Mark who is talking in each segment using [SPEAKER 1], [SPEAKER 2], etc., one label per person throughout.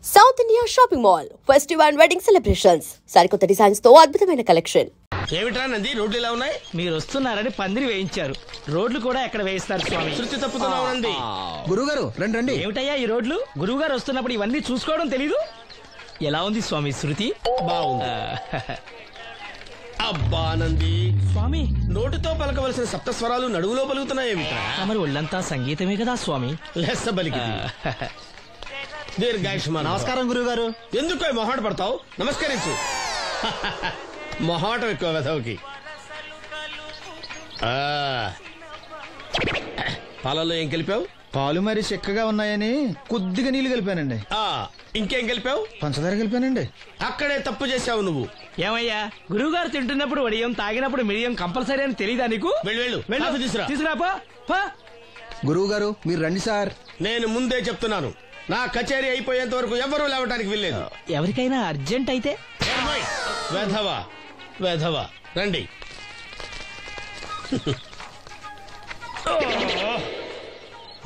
[SPEAKER 1] South India shopping mall festival and wedding celebrations సరికొత్త designs తో అద్భుతమైన కలెక్షన్.
[SPEAKER 2] ఏమిట్రా నంది, రోడ్లు ఇలా ఉన్నాయి?
[SPEAKER 3] మీరు వస్తున్నారని పందిరి వేయించారు. రోడ్లు కూడా ఎక్కడ వేయిస్తారు స్వామి?
[SPEAKER 2] శృతి తప్పుతున్నావు నంది.
[SPEAKER 4] గురుగారు రండి రండి.
[SPEAKER 3] ఏమిటయ్యా ఈ రోడ్లు? గురువు గారు వస్తున్నప్పుడు ఇవన్నీ చూసుకోవడం తెలీదు? ఎలా ఉంది స్వామి శృతి?
[SPEAKER 2] బాగుంది. అబ్బా నంది,
[SPEAKER 3] స్వామి
[SPEAKER 2] నోటితో పలకవలసిన సప్తస్వరాలు నడువులో పలుకుతున్నాయేమిట్రా?
[SPEAKER 3] మరి ఒళ్ళంతా సంగీతమే కదా స్వామి.
[SPEAKER 2] లెస్స బలికి దీర్ఘాయుష్మాన్.
[SPEAKER 4] నమస్కారం గురుగారు.
[SPEAKER 2] ఎందుకో మొహాట పడతావు? నమస్కరించు. మొహాటం ఎక్కువ వెధవుకి. పాలలో ఏం కలిపావు?
[SPEAKER 4] పాలు మరి చిక్కగా ఉన్నాయని కొద్దిగా నీళ్లు కలిపానండి.
[SPEAKER 2] ఇంకేం కలిపావు?
[SPEAKER 4] పంచదార కలిపానండి.
[SPEAKER 2] అక్కడే తప్పు చేశావు నువ్వు.
[SPEAKER 3] ఏమయ్యా, గురువు గారు తింటున్నప్పుడు వడియం, తాగినప్పుడు మిడియం కంపల్సరీ అని తెలీదా నీకు?
[SPEAKER 2] వెళ్ళు తీసురా.
[SPEAKER 3] తీసుకురాపో.
[SPEAKER 4] గురువు గారు మీరు రండి సార్.
[SPEAKER 2] నేను ముందే చెప్తున్నాను, నా కచేరీ అయిపోయేంత వరకు ఎవరూ లేవటానికి వెళ్ళలేదు.
[SPEAKER 3] ఎవరికైనా అర్జెంట్ అయితే
[SPEAKER 2] వెధవా రండి.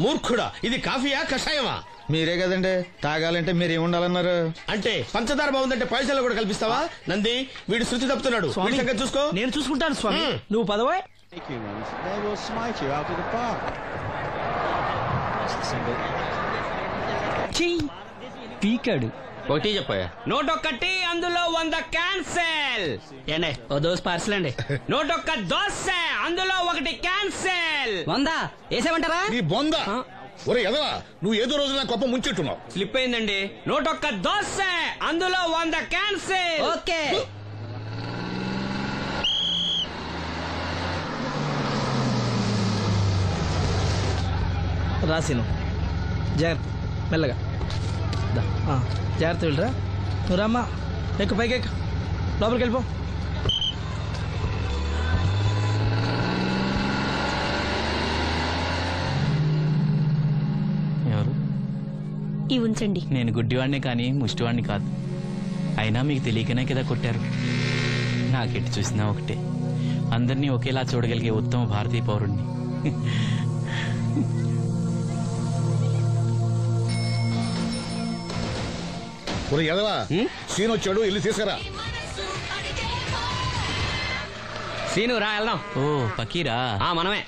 [SPEAKER 2] మూర్ఖుడా, ఇది కాఫీయా కషాయమా?
[SPEAKER 4] మీరే కదండి తాగాలంటే మీరేముండాలన్నారు?
[SPEAKER 2] అంటే పంచదార బాగుందంటే పైసలు కూడా కల్పిస్తావా? నంది, వీడు శృతి తప్పుతున్నాడు. వీడి సంగతి చూసుకో.
[SPEAKER 3] నేను చూసుకుంటాను స్వామి. నువ్వు పదవే. పీకాడు.
[SPEAKER 2] ఒకటి చెప్పాయా?
[SPEAKER 3] 101 అందులో 100 క్యాన్సెల్. ఏండే ఓ దోస్ పార్సల్ అండి. 101 దోశ అందులో 1 క్యాన్సెల్. 100 వేసేమంటారా?
[SPEAKER 5] నీ బొంద. ఒరే ఎదవా, నువ్వు ఏదో రోజు నా కొప్ప ముంచెట్టున్నావు.
[SPEAKER 3] స్లిప్ అయిందండి. 101 దోశ అందులో 100 క్యాన్సెల్. ఓకే. రాసిను జాగ్రత్త, మెల్లగా జాగ్రత్త వెళ్ళరా. నువ్వు రామ్మా, ఎక్కు పైకి ఎక్కు, లోపలికి వెళ్ళిపో.
[SPEAKER 6] ఎవరు?
[SPEAKER 1] ఈ ఉంచండి.
[SPEAKER 6] నేను గుడ్డివాడిని కానీ ముష్టివాడిని కాదు. అయినా మీకు తెలియకనే కదా కొట్టారు. నాకెట్టి చూసినా ఒకటే, అందరినీ ఒకేలా చూడగలిగే ఉత్తమ భారతీయ పౌరుణ్ణి.
[SPEAKER 5] ఒరే ఎదవా, సీన్ వచ్చాడు, వెళ్ళి తీసుకురా.
[SPEAKER 3] సీను రా వెళ్దాం.
[SPEAKER 6] ఓ పకీరా,
[SPEAKER 3] మనమే.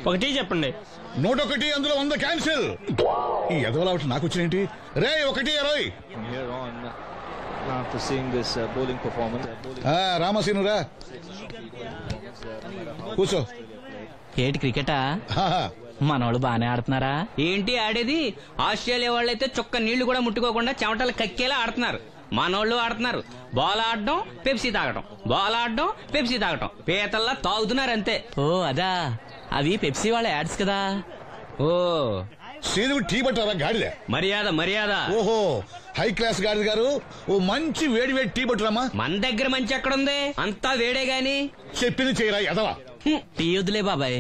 [SPEAKER 3] ఒకటి చెప్పండి.
[SPEAKER 5] 101 అందులో 100 క్యాన్సిల్. ఈ ఎదవలా ఒకటి నాకు వచ్చినేంటి? రే 1-20. రామసీను రా, కూర్చో.
[SPEAKER 6] ఏటి క్రికెటా? మనోళ్ళు బానే ఆడుతున్నారా?
[SPEAKER 3] ఏంటి ఆడేది? ఆస్ట్రేలియా వాళ్ళైతే చొక్క నీళ్లు కూడా ముట్టుకోకుండా చెమటలు కక్కేలా ఆడుతున్నారు. మనోళ్ళు ఆడుతున్నారు బాల్ ఆడడం, పెప్సీ తాగటం, బాల్ ఆడడం, పెప్సీ తాగటం, పీతల్లా తాగుతున్నారు అంతే.
[SPEAKER 6] ఓ అదా, అవి పెప్సీ వాళ్ళ యాడ్స్ కదా.
[SPEAKER 3] ఓ
[SPEAKER 5] సీను టీ పట్టారా గాడిద?
[SPEAKER 3] మర్యాద.
[SPEAKER 5] ఓహో, హై క్లాస్ గాడిద గారు, ఓ మంచి వేడి వేడి టీ పట్టురామా.
[SPEAKER 3] మన దగ్గర మంచి ఎక్కడుంది? అంతా వేడే గాని.
[SPEAKER 5] చెప్పింది చేయరా ఎదవా.
[SPEAKER 6] టీ వద్దులే బాబాయ్,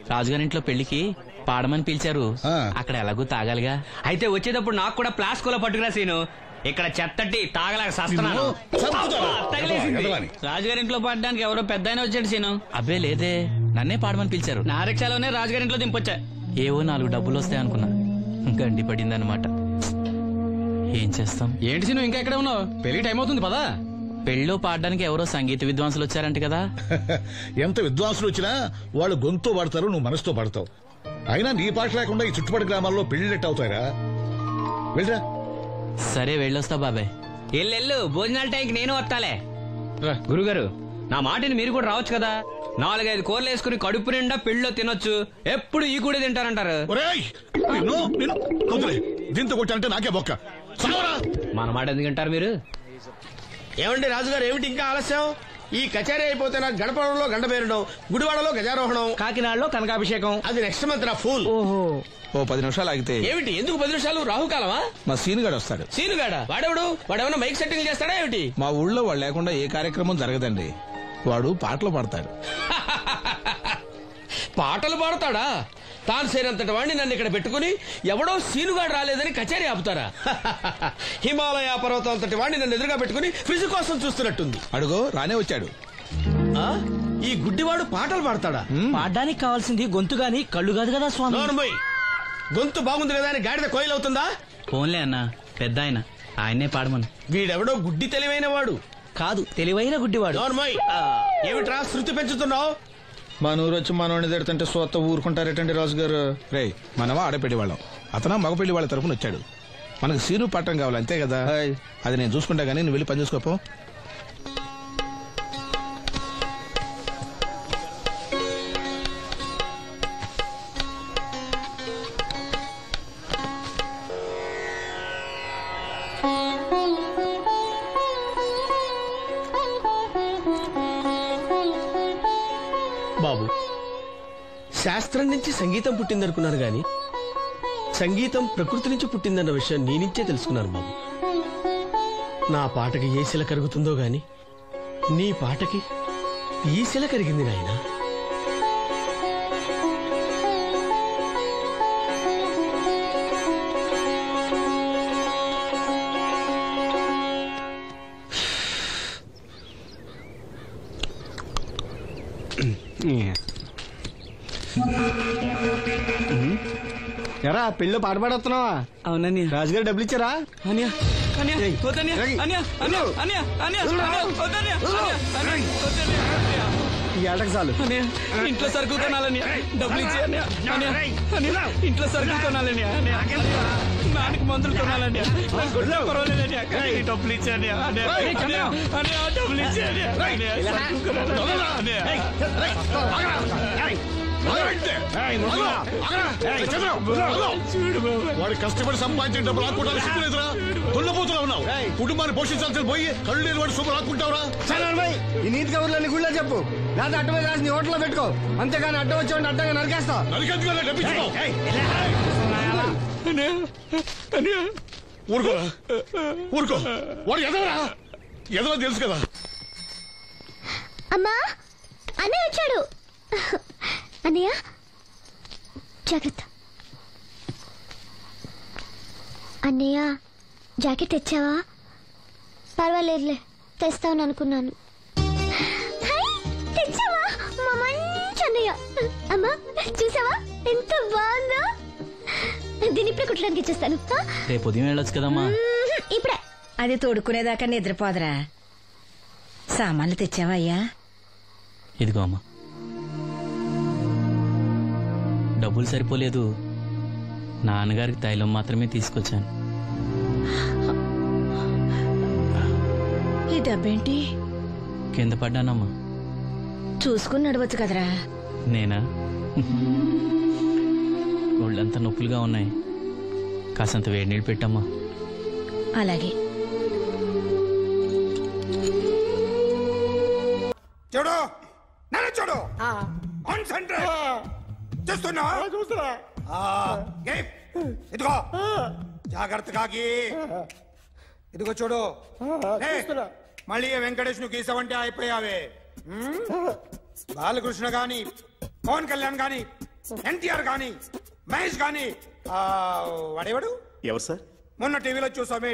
[SPEAKER 6] రాజుగారింట్లో పెళ్లికి పాడమని పిలిచారు, అక్కడ ఎలాగూ తాగాలిగా.
[SPEAKER 3] అయితే వచ్చేటప్పుడు నాకు కూడా ప్లాస్కోలో పట్టుకురా సీను. ఇక్కడ చెత్తటి తాగలేక సస్తున్నాను. రాజుగారింట్లో పాడడానికి ఎవరో పెద్ద వచ్చాడు సీను.
[SPEAKER 6] అబ్బే లేదే, నన్నే పాడమని పిలిచారు.
[SPEAKER 3] నా రిక్షాలోనే రాజుగారింట్లో దింపొచ్చా.
[SPEAKER 6] ఏవో 4 డబ్బులు వస్తాయనుకున్నా, గండి పడిందనమాట. ఏం చేస్తాం?
[SPEAKER 3] ఏంటి సీను ఇంకా ఎక్కడ ఉన్నావు? పెళ్లి టైం అవుతుంది పదా.
[SPEAKER 6] పెళ్ళిలో పాడడానికి ఎవరో సంగీత విద్వాంసులు వచ్చారంట కదా.
[SPEAKER 5] ఎంత విద్వాంసులు వచ్చినా వాళ్ళు గొంతు పడతారు, నువ్వు మనసుతో పడతావు. అయినా నీ పాట లేకుండా ఈ చుట్టుపక్కల గ్రామాల్లో పెళ్లినట్టు అవుతాయిరా. వెళ్ళరా.
[SPEAKER 6] సరే వెళ్ళొస్తా బాబాయ్.
[SPEAKER 3] ఎల్లెళ్ళు, భోజనాల టైంకి నేను వస్తాలే. గురుగారు, నా మాటిని మీరు కూడా రావచ్చు కదా. 4-5 కూరలు వేసుకుని కడుపు నిండా పెళ్ళిలో తినొచ్చు. ఎప్పుడు ఈ కూడా తింటారంటారు.
[SPEAKER 5] దీంతో కొట్టాలంటే నాకే బొక్క.
[SPEAKER 3] మన మాట ఎందుకంటారు మీరు?
[SPEAKER 2] ఏమండి రాజుగారు, ఏమిటి ఇంకా ఆలస్యం? ఈ కచేరీ అయిపోతే నాకు గణపవరంలో గంట పేరడం, గుడివాడలో గజారోహణం,
[SPEAKER 3] కాకినాడలో కనకాభిషేకం.
[SPEAKER 2] అది నెక్స్ట్ మంత్ నా ఫూల్.
[SPEAKER 3] ఓహో,
[SPEAKER 4] ఓ 10 నిమిషాలు ఆగితే.
[SPEAKER 2] ఏమిటి, ఎందుకు 10 నిమిషాలు? రాహుకాలమా?
[SPEAKER 4] మా సీనుగాడు వస్తాడు.
[SPEAKER 2] సీనుగాడా? వాడేమన్నా మైక్ సెట్టింగ్ చేస్తాడా ఏమిటి?
[SPEAKER 4] మా ఊళ్ళో వాడు లేకుండా ఏ కార్యక్రమం జరగదండి. వాడు పాటలు పాడతాడు.
[SPEAKER 2] పాటలు పాడతాడా? తాను సేనంతటి వాడిని నన్ను ఇక్కడ పెట్టుకుని ఎవడో సీనుగాడు రాలేదని కచేరీ ఆపుతారా? హిమాలయ పర్వతం అంతటి వాడిని నన్ను ఎదురుగా పెట్టుకుని ఫ్రిజ్ కోసం చూస్తున్నట్టుంది.
[SPEAKER 4] అడుగో రానే వచ్చాడు.
[SPEAKER 2] ఈ గుడ్డివాడు పాటలు పాడతాడా?
[SPEAKER 3] పాడడానికి కావాల్సింది గొంతు గాని కళ్ళు కాదు కదా స్వామి.
[SPEAKER 2] గొంతు బాగుంది కదా అని గాడిద కోయిలవుతుందా?
[SPEAKER 6] ఫోన్లే అన్నా,
[SPEAKER 3] పెద్ద ఆయన, ఆయనే పాడమను.
[SPEAKER 2] వీడెవడో గుడ్డి తెలివైన వాడు
[SPEAKER 3] కాదు, తెలివైన గుడ్డివాడు.
[SPEAKER 2] నోర్మోయ్. ఏమిట్రా శృతి పెంచుతున్నావు?
[SPEAKER 4] మన ఊరు వచ్చి మనోడిని తిడుతుంటే సొత్త ఊరుకుంటారేటండి రాజు గారు. రే, మనమా ఆడపెళ్లి వాళ్ళం, అతను మగ పెళ్లి వాళ్ళ తరఫున వచ్చాడు. మనకు సీను పట్టం కావాలి అంతే కదా. అది నేను చూసుకుంటా గానీ నువ్వు వెళ్ళి పని చూసుకోపో.
[SPEAKER 2] బాబు, శాస్త్రం నుంచి సంగీతం పుట్టిందనుకున్నాను గాని సంగీతం ప్రకృతి నుంచి పుట్టిందన్న విషయం నీ నుంచే తెలుసుకున్నాను బాబు. నా పాటకి ఏ శిల కరుగుతుందో గాని నీ పాటకి ఈ శిల కరిగింది నాయనా.
[SPEAKER 7] ఎరా పెళ్ళి పాట పాడుతున్నావా?
[SPEAKER 3] అవునని
[SPEAKER 7] రాజుగారు డబ్బులు ఇచ్చారా? ఈ ఏటకు చాలు.
[SPEAKER 3] ఇంట్లో సరుకులు కొనాలని డబ్బులు ఇచ్చి ఇంట్లో సరుకులు కొనాలని నాన్నకి మందులు కొనాలని డబ్బులు ఇచ్చాను డబ్బులు ఇచ్చాను.
[SPEAKER 5] వాడు కష్టపడి సంపాదించిన డబ్బులు లాక్కుంటావు, సిగ్గులేదురా? దున్నపోతున్నా ఉన్నావు. కుటుంబాన్ని పోషించాల్సిన పోయి కళ్ళు లేని వాడు శుభ్రం లాక్కుంటావురా.
[SPEAKER 7] ఈ నీతి కబుర్లన్నీ గుళ్ళో చెప్పు, లేదా అడ్డమే రాసి నీ హోటల్లో పెట్టుకో. అంతేగాని అడ్డం వచ్చి అడ్డంగా నరికేస్తా.
[SPEAKER 5] నరికెందుకు డబ్బిచ్చుకో. ఊరుకోరా, ఊరుకో. వాడు ఎదవరా, ఎదవ తెలుసు కదా.
[SPEAKER 8] అమ్మా, అన్నయ్య వచ్చాడు. అన్నయ్య జాగ్రత్త. అన్నయ్య జాకెట్ తెచ్చావా? పర్వాలేదులే, తెస్తావని అనుకున్నాను. తెచ్చావా? మా మంచి అన్నయ్య. అమ్మా చూసావా ఎంత బాగుందో? దీన్ని ఇప్పుడే కుట్టడానికి ఇచ్చేస్తాను.
[SPEAKER 6] రేపు ఉదయం వెళ్ళొచ్చు కదమ్మా.
[SPEAKER 8] ఇప్పుడే.
[SPEAKER 9] అది తోడుకునేదాకా నిద్రపోదరా. సామాన్లు తెచ్చావా అయ్యా?
[SPEAKER 6] ఇదిగో అమ్మా. డబ్బులు సరిపోలేదు, నాన్నగారికి తైలం మాత్రమే తీసుకొచ్చాను.
[SPEAKER 9] ఈ డబ్బేంటి?
[SPEAKER 6] కింద పడ్డానమ్మా.
[SPEAKER 9] చూసుకుని నడవచ్చు కదరా.
[SPEAKER 6] నేనా? ఒళ్ళంతా నొప్పులుగా ఉన్నాయి, కాసంత వేడి నీళ్ళు పెట్టమ్మా.
[SPEAKER 9] అలాగే.
[SPEAKER 10] చూడు, నన్ను చూడు. కాన్సంట్రేట్ చూస్తున్నా. ఇదిగో జాగ్రత్తగా ఇదిగో చూడు. మళ్ళీ వెంకటేష్ ను గీసావంటే అయిపోయావే. బాలకృష్ణ గాని, పవన్ కళ్యాణ్ గాని, ఎన్టీఆర్ గాని, మహేష్ గాని, వాడేవాడు
[SPEAKER 11] ఎవరు సార్?
[SPEAKER 10] మొన్న టీవీలో చూసామే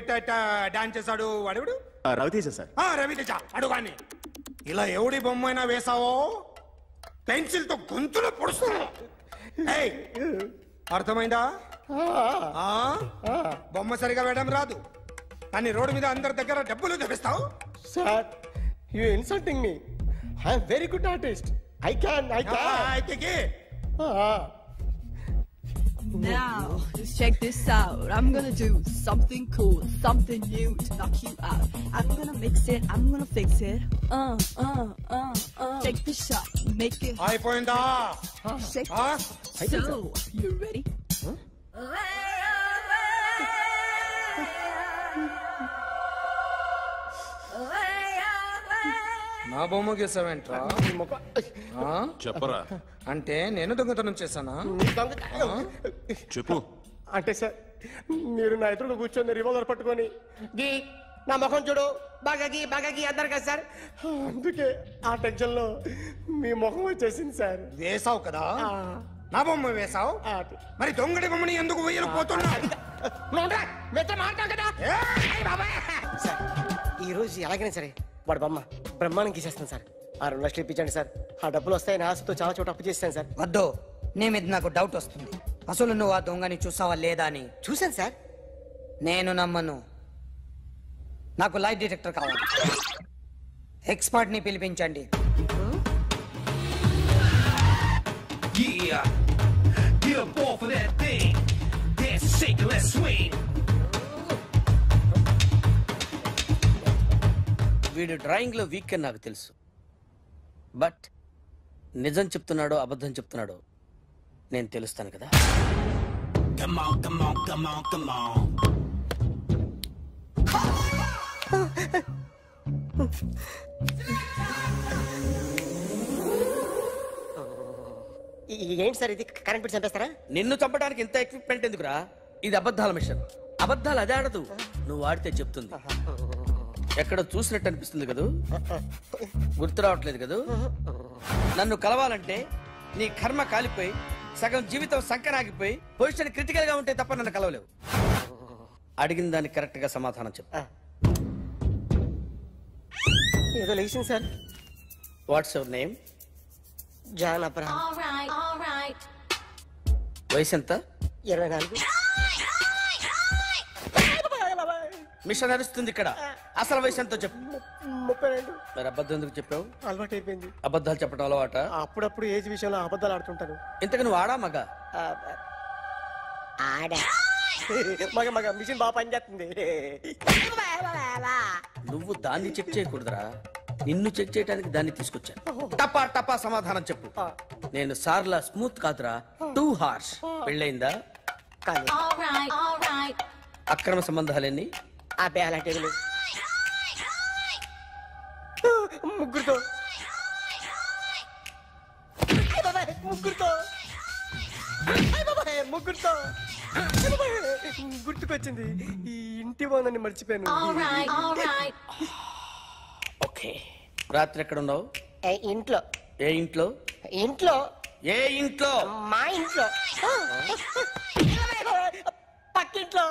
[SPEAKER 10] డాన్స్ చేశాడు వాడేవాడు?
[SPEAKER 11] రవితేజ సార్.
[SPEAKER 10] రవితేజ అడుగాని. ఇలా ఎవడి బొమ్మైనా వేసావో పెన్సిల్ తో గొంతులో పొడుస్తున్నా. అర్థమైందా? బొమ్మ సరిగా వేయడం రాదు కానీ రోడ్డు మీద అందరి దగ్గర డబ్బులు తెప్పిస్తావు.
[SPEAKER 7] Sir, you insulting me. I am very good artist. I can.
[SPEAKER 12] Now, just check this out. I'm gonna do something cool, something new to knock you out. I'm gonna mix it, I'm gonna fix it. Take the shot, make it.
[SPEAKER 10] అయిపోయిందా?
[SPEAKER 12] Shake it. So, you ready?
[SPEAKER 10] నా బొమ్మ గీసావేంట్రా?
[SPEAKER 11] చెప్పరా.
[SPEAKER 10] అంటే నేను దొంగతనం చేశానా?
[SPEAKER 11] చెప్పు.
[SPEAKER 7] అంటే సార్, మీరు నా ఎదురు కూర్చొని రివాల్వర్ పట్టుకొని గీ నా ముఖం చూడు బాగా గీ అన్నారు కదా సార్. అందుకే ఆ టెన్షన్ లో మీ ముఖం వచ్చేసింది సార్.
[SPEAKER 10] వేసావు కదా, నా బొమ్మ వేసావు. మరి దొంగడి బొమ్మని ఎందుకు వేయకపోతున్నా?
[SPEAKER 7] ఈ రోజు ఎలాగైనా సరే వాడు బొమ్మ బ్రహ్మాండం గీసేస్తాను సార్. ఆ 2 లక్షలు ఇప్పించండి సార్. ఆ డబ్బులు వస్తాయని ఆశతో చాలా చోట అప్పు చేస్తాను సార్.
[SPEAKER 13] వద్దు, నీ మీద నాకు డౌట్ వస్తుంది. అసలు నువ్వు ఆ దొంగని చూసావా లేదా అని.
[SPEAKER 7] చూశాను సార్.
[SPEAKER 13] నేను నమ్మను. నాకు లైట్ డిటెక్టర్ కావాలి. ఎక్స్పర్ట్ ని పిలిపించండి.
[SPEAKER 14] వీడు డ్రాయింగ్ లో వీక్ అని నాకు తెలుసు, బట్ నిజం చెప్తున్నాడో అబద్ధం చెప్తున్నాడో నేను తెలుస్తాను కదా.
[SPEAKER 15] Come on, come on, come on, come on.
[SPEAKER 7] ఏంటి సార్ ఇది? కరెంట్ బిల్ చంపేస్తారా?
[SPEAKER 14] నిన్ను చంపడానికి ఇంత ఎక్విప్మెంట్ ఎందుకురా? ఇది అబద్ధాల మిషన్. అబద్ధాలు అదే ఆడదు, నువ్వు ఆడితే చెప్తుంది. ఎక్కడ చూసినట్టు అనిపిస్తుంది కదూ, గుర్తు రావట్లేదు కదూ. నన్ను కలవాలంటే నీ కర్మ కాలిపోయి సగం జీవితం సంకరాగిపోయి పొజిషన్ క్రిటికల్ గా ఉంటే తప్ప నన్ను కలవలేవు. అడిగిన దానికి కరెక్ట్ గా సమాధానం చెప్పు.
[SPEAKER 7] ఏదో లేచింది sir.
[SPEAKER 14] What's your name?
[SPEAKER 7] John Abraham.
[SPEAKER 14] వయసు ఎంత?
[SPEAKER 7] 24.
[SPEAKER 14] మిషన్ నడుస్తుంది ఇక్కడ. అసలు వయసు ఎంతో చెప్పు.
[SPEAKER 7] 32.
[SPEAKER 14] మరి అబద్ధం ఎందుకు చెప్పావు?
[SPEAKER 7] అలవాటు అయిపోయింది.
[SPEAKER 14] అబద్ధాలు చెప్పడం అలవాట?
[SPEAKER 7] అప్పుడప్పుడు ఏజ్ విషయంలో అబద్ధాలు ఆడుతుంటాను.
[SPEAKER 14] ఇంతకు నువ్వు ఆడా మగ?
[SPEAKER 7] ఆడా. మగ మగ మిషన్ బాగా పనిచేస్తుంది.
[SPEAKER 14] నువ్వు దాన్ని చెక్ చేయకూడదురా, నిన్ను చెక్ చేయడానికి దాన్ని తీసుకొచ్చాను. టపా టపా సమాధానం చెప్పు. నేను సార్లా స్మూత్ కాదురా, టూ హార్ష్. పెళ్ళైందా? అక్రమ సంబంధాలన్నీ?
[SPEAKER 7] అబ్బే అలాంటి ముగ్గురుతో ముగ్గురుతో గుర్తుకొచ్చింది. ఈ ఇంటి బాగుందని మర్చిపోయాను.
[SPEAKER 14] ఓకే, రాత్రి ఎక్కడ ఉన్నావు?
[SPEAKER 7] ఇంట్లో.
[SPEAKER 14] ఏ ఇంట్లో?
[SPEAKER 7] ఇంట్లో.
[SPEAKER 14] ఏ ఇంట్లో?
[SPEAKER 7] మా ఇంట్లో. పక్కింట్లో.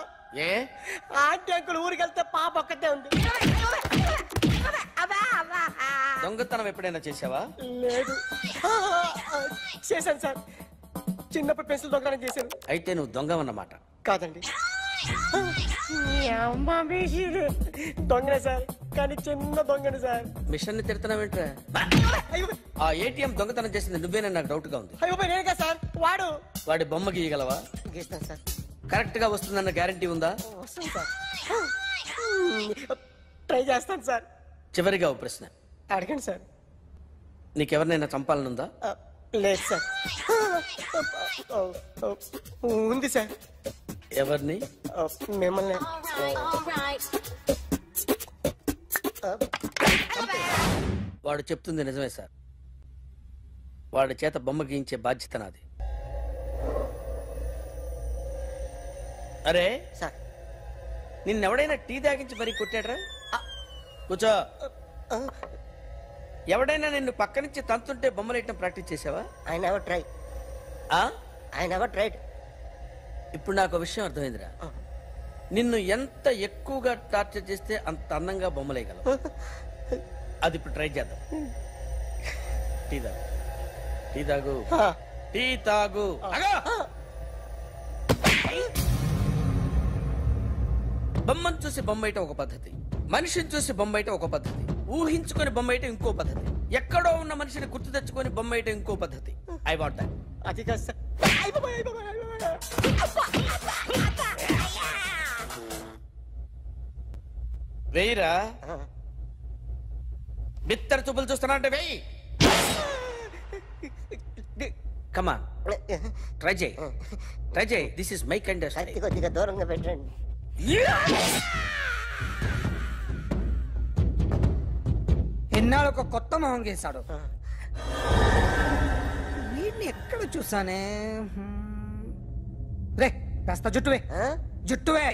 [SPEAKER 14] ఏ
[SPEAKER 7] ఆంటీ అంకుల్ ఊరికి వెళ్తే పాప ఒక్కతే ఉంది.
[SPEAKER 14] దొంగతనం ఎప్పుడైనా చేసావా?
[SPEAKER 7] లేదు. చేశాను సార్, చిన్నప్పుడు పెన్సిల్ దొంగతనం చేశాను.
[SPEAKER 14] అయితే నువ్వు దొంగవన్నమాట.
[SPEAKER 7] కాదండి, దొంగనే సార్, కానీ చిన్న దొంగని సార్.
[SPEAKER 14] మిషన్ ని తిడుతున్నావేంట్రా? ఆ ఏటీఎం దొంగతనం చేసింది నువ్వేనని నాకు డౌట్ గా ఉంది.
[SPEAKER 7] అయ్యో నేనే సార్.
[SPEAKER 14] వాడి బొమ్మ గీయగలవా?
[SPEAKER 7] గీస్తాను సార్.
[SPEAKER 14] కరెక్ట్ గా వస్తుందన్న గ్యారంటీ ఉందా?
[SPEAKER 7] వస్తుంది సార్, ట్రై చేస్తాను సార్.
[SPEAKER 14] చివరిగా ఓ ప్రశ్న
[SPEAKER 7] అడగండి సార్.
[SPEAKER 14] నీకెవరినైనా చంపాలనుందా?
[SPEAKER 7] లేదు సార్. ఉంది సార్.
[SPEAKER 14] ఎవరిని?
[SPEAKER 7] మిమ్మల్ని.
[SPEAKER 14] వాడు చెప్తుంది నిజమే సార్. వాడి చేత బొమ్మ గీయించే బాధ్యత నాది. అరే
[SPEAKER 7] సార్,
[SPEAKER 14] నిన్నెవడైనా టీ తాగించి మరీ కొట్టాడ్రా? కూర్చో. ఎవడైనా నిన్ను పక్క నుంచి తంతుంటే బొమ్మలేయటం ప్రాక్టీస్ చేసావా?
[SPEAKER 7] I never tried. I never tried.
[SPEAKER 14] ఇప్పుడు నాకు విషయం అర్థమైందిరా. నిన్ను ఎంత ఎక్కువగా టార్చర్ చేస్తే అంత అందంగా బొమ్మలేయగలవు. అది ఇప్పుడు ట్రై చేద్దాం. టీ తాగు, టీ తాగు, టీ తాగు. బొమ్మను చూసి బొమ్మేయటం ఒక పద్ధతి, మనిషిని చూసి బొమ్మేయటం ఒక పద్ధతి, ఊహించుకొని బొమ్మేయటం ఇంకో పద్ధతి, ఎక్కడో ఉన్న మనిషిని గుర్తు తెచ్చుకొని బొమ్మేయటం ఇంకో పద్ధతి. I want that.
[SPEAKER 7] అది కాదు సార్.
[SPEAKER 14] వెయ్యిరా. బిత్తర చూపులు చూస్తున్నా అంటే వెయ్యి. కమాన్, ట్రై చేయి, ట్రై చేయి. This is my kind of style.
[SPEAKER 7] కొద్దిగా దూరంగా పెట్టండి.
[SPEAKER 13] ఎన్నాళ్ళు ఒక కొత్త మొహం గీశాడు. వీడిని ఎక్కడ చూసానే? రే కాస్త జుట్టువే, జుట్టువే.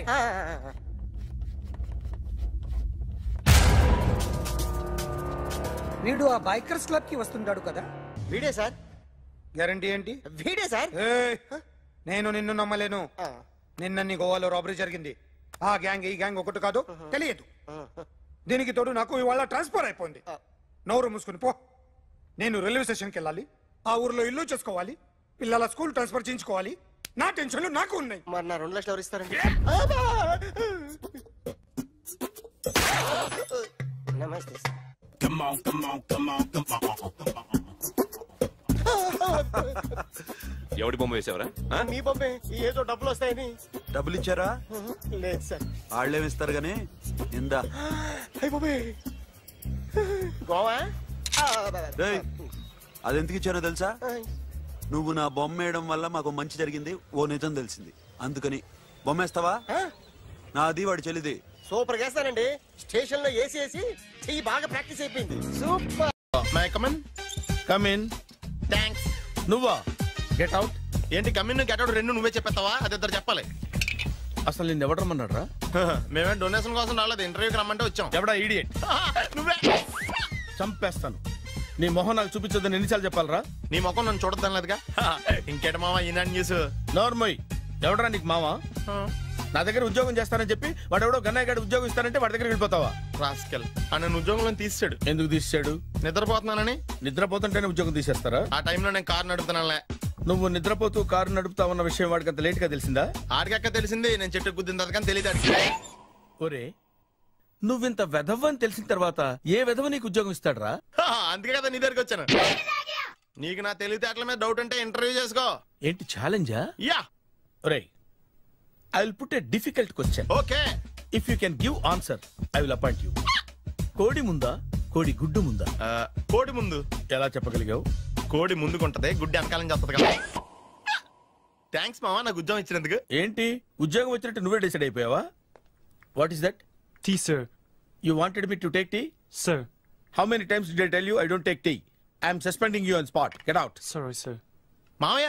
[SPEAKER 13] వీడు ఆ బైకర్స్ క్లబ్ కి వస్తుంటాడు కదా?
[SPEAKER 7] వీడే సార్.
[SPEAKER 10] గ్యారంటీ ఏంటి?
[SPEAKER 7] వీడే సార్.
[SPEAKER 10] నేను నిన్ను నమ్మలేను. నిన్న నీ గోవాలో రాబరీ జరిగింది. ఆ గ్యాంగ్ ఈ గ్యాంగ్ ఒకటి కాదు, తెలియదు. దీనికి తోడు నాకు ఇవాళ ట్రాన్స్ఫర్ అయిపోయింది. నోరు మూసుకుని పో. నేను రైల్వే స్టేషన్కి వెళ్ళాలి, ఆ ఊర్లో ఇల్లు చేసుకోవాలి, పిల్లల స్కూల్ ట్రాన్స్ఫర్ చేయించుకోవాలి. నా టెన్షన్లు నాకు ఉన్నాయి.
[SPEAKER 7] మరి నా 2 లక్షలు ఎవరు ఇస్తారండి? నమస్తే sir.
[SPEAKER 15] Come on, come on, come on, come on.
[SPEAKER 11] ఎవడి బొమ్మ వేసావరా?
[SPEAKER 7] మీ బొమ్మే ఏదో డబ్బులు వస్తాయని.
[SPEAKER 16] డబ్బులు ఇచ్చారా?
[SPEAKER 7] లేదు సార్.
[SPEAKER 16] వాళ్ళేమిస్తారు గానీ ఇందా.
[SPEAKER 7] అయ్య బొమ్మే గోవా.
[SPEAKER 16] అదెందుకు ఇచ్చానో తెలుసా? నువ్వు నా బొమ్మ వేయడం వల్ల మాకు మంచి జరిగింది, ఓ నిజం తెలిసింది. అందుకని బొమ్మేస్తావా? నాది వాడి చెల్లిది.
[SPEAKER 7] సూపర్ చేస్తానండి. స్టేషన్ లో ఏసీ వేసి చెయ్యి బాగా ప్రాక్టీస్ అయిపోయింది. Super.
[SPEAKER 4] My come on come in.
[SPEAKER 7] Thanks.
[SPEAKER 4] నువ్వా? Get out.
[SPEAKER 2] ఏంటి కమిన్ గెట్ అవుట్ రెండు నువ్వే చెప్పేస్తావా? అది ఇద్దరు చెప్పాలి.
[SPEAKER 4] అసలు నేను ఎవరు రమ్మన్నాడు రా?
[SPEAKER 2] మేమే డొనేషన్ కోసం రాలేదు, ఇంటర్వ్యూకి రమ్మంటే వచ్చాం.
[SPEAKER 4] ఎవడా ఈడియట్?
[SPEAKER 2] నువ్వే.
[SPEAKER 4] చంపేస్తాను. నీ మొహం నాకు చూపించొద్దని ఎన్నిసార్లు చెప్పాలరా?
[SPEAKER 2] నీ ముఖం నన్ను చూడద్దనలేదుగా. ఇంకేట మామ ఈనాడు న్యూస్.
[SPEAKER 4] నోర్మోయ్. ఎవడరా నీకు మామ? నా దగ్గర ఉద్యోగం చేస్తానని చెప్పి వాడు ఎవడో గన్నయ్య గారి ఉద్యోగం ఇస్తానంటే వాడి దగ్గర వెళ్ళిపోతావా?
[SPEAKER 2] రాస్కెల్. నన్ను ఉద్యోగంలో తీసాడు.
[SPEAKER 4] ఎందుకు తీసాడు?
[SPEAKER 2] నిద్రపోతున్నానని.
[SPEAKER 4] నిద్రపోతుంటేనే ఉద్యోగం తీసేస్తారా?
[SPEAKER 2] ఆ టైంలో నేను కారు నడుపుతున్నానులే.
[SPEAKER 4] నువ్వు నిద్రపోతూ కారు నడుపుతావన్న విషయం వాడికి అంత లేట్ గా తెలిసిందా?
[SPEAKER 2] ఆడికక్క తెలిసింది, నేను చెట్టు గుద్దిన తర్వాత కానీ తెలియదు.
[SPEAKER 4] ఒరే, నువ్వింత వెధవ్ అని తెలిసిన తర్వాత ఏ వెధవ నీకు ఉద్యోగం ఇస్తాడరా?
[SPEAKER 2] అందుకే కదా నీ దగ్గరికి వచ్చాను. నీకు నా తెలివితేటల మీద డౌట్ అంటే ఇంటర్వ్యూ చేసుకో.
[SPEAKER 4] ఏంటి ఛాలెంజా?
[SPEAKER 2] యా.
[SPEAKER 4] ఒరే, I will put a difficult question.
[SPEAKER 2] Okay.
[SPEAKER 4] If you can give answer I will appoint you. కోడి ముందా, కోడి గుడ్డు ముందా?
[SPEAKER 2] కోడి ముందు.
[SPEAKER 4] ఎలా చెప్పగలిగావు?
[SPEAKER 2] కోడి ముందుకుంటది, గుడ్డి వెనకాలం చేస్తుంది కదా. థ్యాంక్స్ మామా నాకు ఉద్యోగం ఇచ్చినందుకు.
[SPEAKER 4] ఏంటి ఉద్యోగం వచ్చినట్టు నువ్వే డిసైడ్ అయిపోయావా? What is that?
[SPEAKER 17] Tea sir.
[SPEAKER 4] You wanted me to take tea?
[SPEAKER 17] Sir.
[SPEAKER 4] How many times did I tell you I don't take tea? I am suspending you on spot. Get out.
[SPEAKER 17] Sorry, sir.
[SPEAKER 2] మామయ్య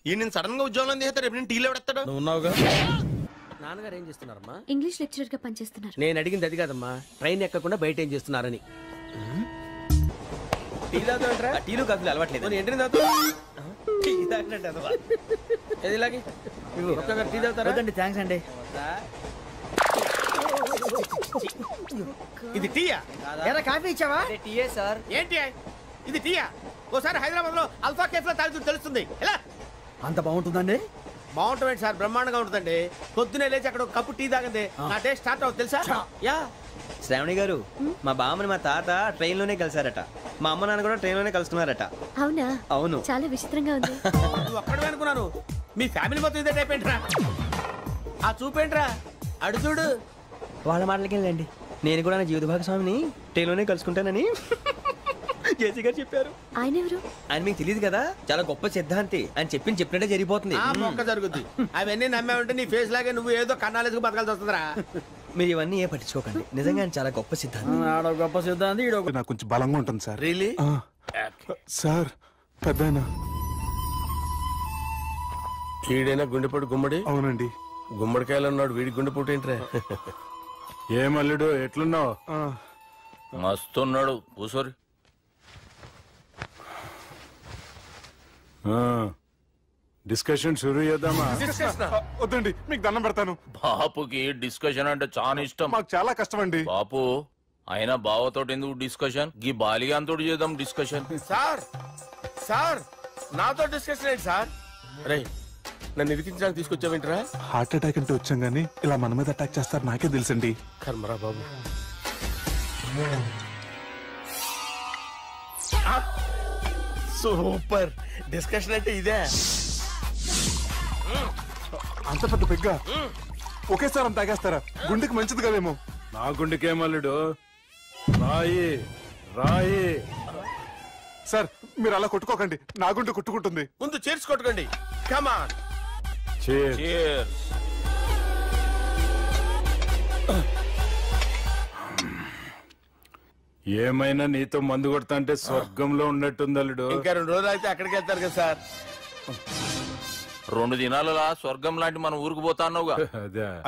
[SPEAKER 2] ఈ నేను sudden గా ఉద్యోగంలో తీస్తాడు, ఎప్పుడు టీలో పెడతాడు.
[SPEAKER 4] నువ్వు ఉన్నావుగా.
[SPEAKER 14] నాన్నగారు ఏం చేస్తున్నారమ్మా?
[SPEAKER 18] ఇంగ్లీష్ లెక్చరర్ గా పనిచేస్తున్నారు.
[SPEAKER 14] నేను అడిగింది అది కాదమ్మా, ట్రైన్ ఎక్కకుండా బయట ఏం చేస్తున్నారని. టీ తాగుతాంట్రా? టీలు కాఫీలు అలవాట్లేదు. ఎంట్రీ తాగుతా. టీ తాగినట్టు ఏది ఇలాగే ఒక్కగారు టీ తాగుతారా?
[SPEAKER 13] థ్యాంక్స్ అండి.
[SPEAKER 14] ఇది టీయా?
[SPEAKER 13] ఎరా కాఫీ ఇచ్చావా?
[SPEAKER 14] టీయే సార్.
[SPEAKER 13] ఏంటి ఇది టీయా? ఓసారి హైదరాబాద్ లో అల్ఫా కేఫ్ లో తాగుతూ తెలుస్తుంది. ఎలా అంత బాగుంటుందండి?
[SPEAKER 14] బాగుంటుంది సార్, బ్రహ్మాండంగా ఉంటుందండి. పొద్దునే లేచి అక్కడ ఒక కప్పు టీ తాగింది నా టేస్ట్ స్టార్ట్ అవుతుంది తెలుసా? యా.
[SPEAKER 19] శ్రావణి గారు, మా బామ్మని మా తాత ట్రైన్ లోనే కలిసారట. మా అమ్మ నాన్న కూడా ట్రైన్ లోనే కలుసుకున్నారట.
[SPEAKER 18] అవునా?
[SPEAKER 19] అవును.
[SPEAKER 18] చాలా విచిత్రంగా ఉంది.
[SPEAKER 14] నువ్వు ఒక్కడే అనుకున్నాను, మీ ఫ్యామిలీ మొత్తం ఇదే టైప్ ఏంట్రా? ఆ చూపేంట్రా? అడు చూడు.
[SPEAKER 19] వాళ్ళ మాటలకి వెళ్ళండి. నేను కూడా నా జీవిత భాగస్వామిని ట్రైన్ లోనే కలుసుకుంటానని జేసీ గారు చెప్పారు.
[SPEAKER 18] ఆయన ఎవరు?
[SPEAKER 19] ఆయన మీకు తెలియదు కదా, చాలా గొప్ప సిద్ధాంతి అని చెప్పినట్టే జరిగిపోతుంది.
[SPEAKER 14] మొక్క జరుగుద్ది. అవన్నీ నమ్మావంటే నీ ఫేస్ లాగే నువ్వు ఏదో కన్నాలేసుకు బతకాల్సి వస్తుందిరా.
[SPEAKER 19] మీరు ఇవన్నీ ఏ పట్టించుకోకండి, నిజంగా ఆయన చాలా గొప్ప సిద్ధాంతి.
[SPEAKER 13] గొప్ప సిద్ధాంతి.
[SPEAKER 20] నాకు కొంచెం బలంగా ఉంటుంది సార్.
[SPEAKER 14] రియలీ?
[SPEAKER 20] సార్ పెద్దయినా
[SPEAKER 2] ఈడైనా గుండెపోటు గుమ్మడి?
[SPEAKER 20] అవునండి.
[SPEAKER 2] గుమ్మడికాయలు ఉన్నాడు, వీడి గుండెపోటు ఏంట్రా?
[SPEAKER 20] ఏమల్లుడు ఎట్లున్నావు?
[SPEAKER 21] మస్తున్నాడు కూసోరి.
[SPEAKER 20] డిస్కషన్ షురూ చేద్దామా? వద్దండి, మీకు దండం పెడతాను.
[SPEAKER 21] బాపుకి డిస్కషన్ అంటే చాలా ఇష్టం.
[SPEAKER 20] మాకు చాలా కష్టం అండి.
[SPEAKER 21] బాపు అయినా బావతోటి ఎందుకు డిస్కషన్? గీ బాలిగాంతో చేద్దాం డిస్కషన్.
[SPEAKER 2] సార్ సార్ నాతో డిస్కషన్ ఏంటి సార్? రే నన్ను ఇరికించడానికి తీసుకొచ్చావేంట్రా?
[SPEAKER 20] హార్ట్ అటాక్ అంటే వచ్చాం గానీ ఇలా మన మీద అటాక్ చేస్తారు నాకే తెలుసండి.
[SPEAKER 2] కర్మరా బాబు. సూపర్ డిస్కషన్ అంటే ఇదే.
[SPEAKER 20] అంత పెద్ద పెగ్గ ఒకేసారి అంత తాగేస్తారా? గుండెకి మంచిది కదేమో. నా గుండెకేమల్లుడు రాయి రాయి. సార్ మీరు అలా కొట్టుకోకండి, నా గుండె కొట్టుకుంటుంది.
[SPEAKER 2] ముందు చేర్చి కొట్టుకోండి. కమాన్.
[SPEAKER 20] ఏమైనా నీతో మందు కొడతా అంటే స్వర్గంలో ఉన్నట్టుంది అల్లుడు.
[SPEAKER 2] ఇంకా 2 రోజులు అయితే అక్కడికి వెళ్తారు కదా సార్.
[SPEAKER 21] 2 దినాలలా స్వర్గం లాంటి మన ఊరికి పోతాన్నావుగా.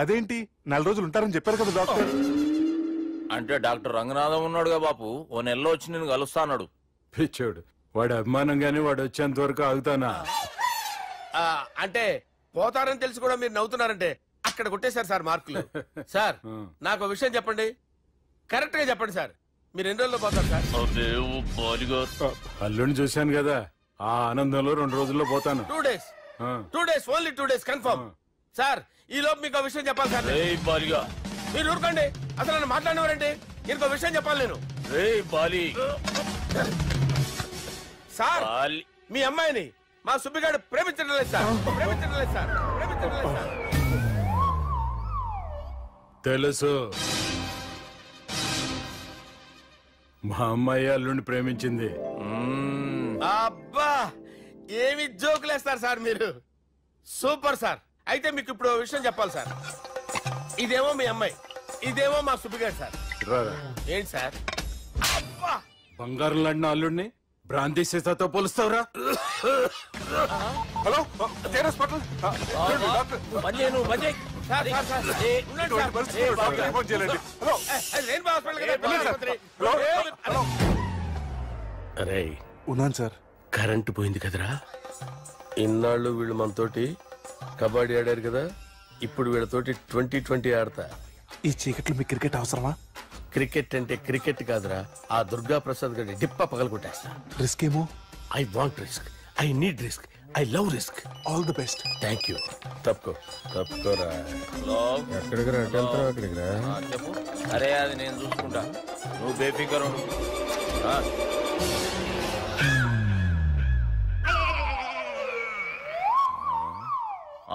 [SPEAKER 20] అదేంటి 4 రోజులు ఉంటారని చెప్పారు కదా డాక్టర్.
[SPEAKER 21] అంటే డాక్టర్ రంగనాథం ఉన్నాడుగా బాపు, ఓ నెలలో వచ్చి నేను కలుస్తాన్నాడు.
[SPEAKER 20] పిచ్చోడు, వాడి అభిమానంగానే వాడు వచ్చేంత వరకు ఆగుతానా?
[SPEAKER 2] అంటే పోతారని తెలిసి కూడా మీరు నవ్వుతున్నారంటే అక్కడ కొట్టేశారు సార్ మార్కులు. సార్ నాకు ఒక విషయం చెప్పండి, కరెక్ట్ గా చెప్పండి సార్. మీరు ఎన్ని రోజుల్లో పోతారు సార్?
[SPEAKER 20] అల్లుడిని చూశాను కదా, ఆ ఆనందంలో 2 రోజుల్లో పోతాను.
[SPEAKER 2] 2 days. 2 days, only 2 days confirm. Sir ఈ లోపు మీకు విషయం చెప్పాలి సార్. మీరు ఊరుకోండి, అసలు నన్ను మాట్లాడినవారండి. ఇంకో విషయం చెప్పాలి నేను.
[SPEAKER 21] బాలి
[SPEAKER 13] సార్ మీ అమ్మాయిని మా సుబ్బిగాడు ప్రేమించడం లేదు సార్.
[SPEAKER 17] తెలుసు, మా అమ్మాయి అల్లుడిని ప్రేమించింది.
[SPEAKER 13] అబ్బా ఏమి జోకులేస్తారు సార్ మీరు. Super sir. అయితే మీకు ఇప్పుడు విషయం చెప్పాలి సార్. ఇదేమో మీ అమ్మాయి, ఇదేమో మా సుబ్బిగాడు సార్. ఏంటి సార్?
[SPEAKER 17] బంగారం లాంటి అల్లుడిని బ్రాంతి సీసాతో పోలుస్తావురా?
[SPEAKER 20] హలో హాస్పిటల్
[SPEAKER 13] అరే
[SPEAKER 20] ఉన్నాను సార్.
[SPEAKER 13] కరెంటు పోయింది కదరా. ఇన్నాళ్ళు వీళ్ళు మనతోటి కబడ్డీ ఆడారు కదా, ఇప్పుడు వీళ్ళతోటి 2020 ఆడతా.
[SPEAKER 20] ఈ చీకట్లో మీకు క్రికెట్ అవసరమా?
[SPEAKER 13] క్రికెట్ అంటే క్రికెట్ కాదురా, ఆ దుర్గా ప్రసాద్ గారి డిప్ప పగలు కొట్టేస్తా.
[SPEAKER 20] రిస్క్ ఏమో.
[SPEAKER 13] I want risk, I need risk, I love risk.
[SPEAKER 20] All the best.
[SPEAKER 13] Thank you. తప్పుకోరా. ఎక్కడికి రా? అక్కడికి రా.
[SPEAKER 21] చెప్పు. అరే అది నేను చూసుకుంటా, నువ్వు బేఫికర్ ఉండు.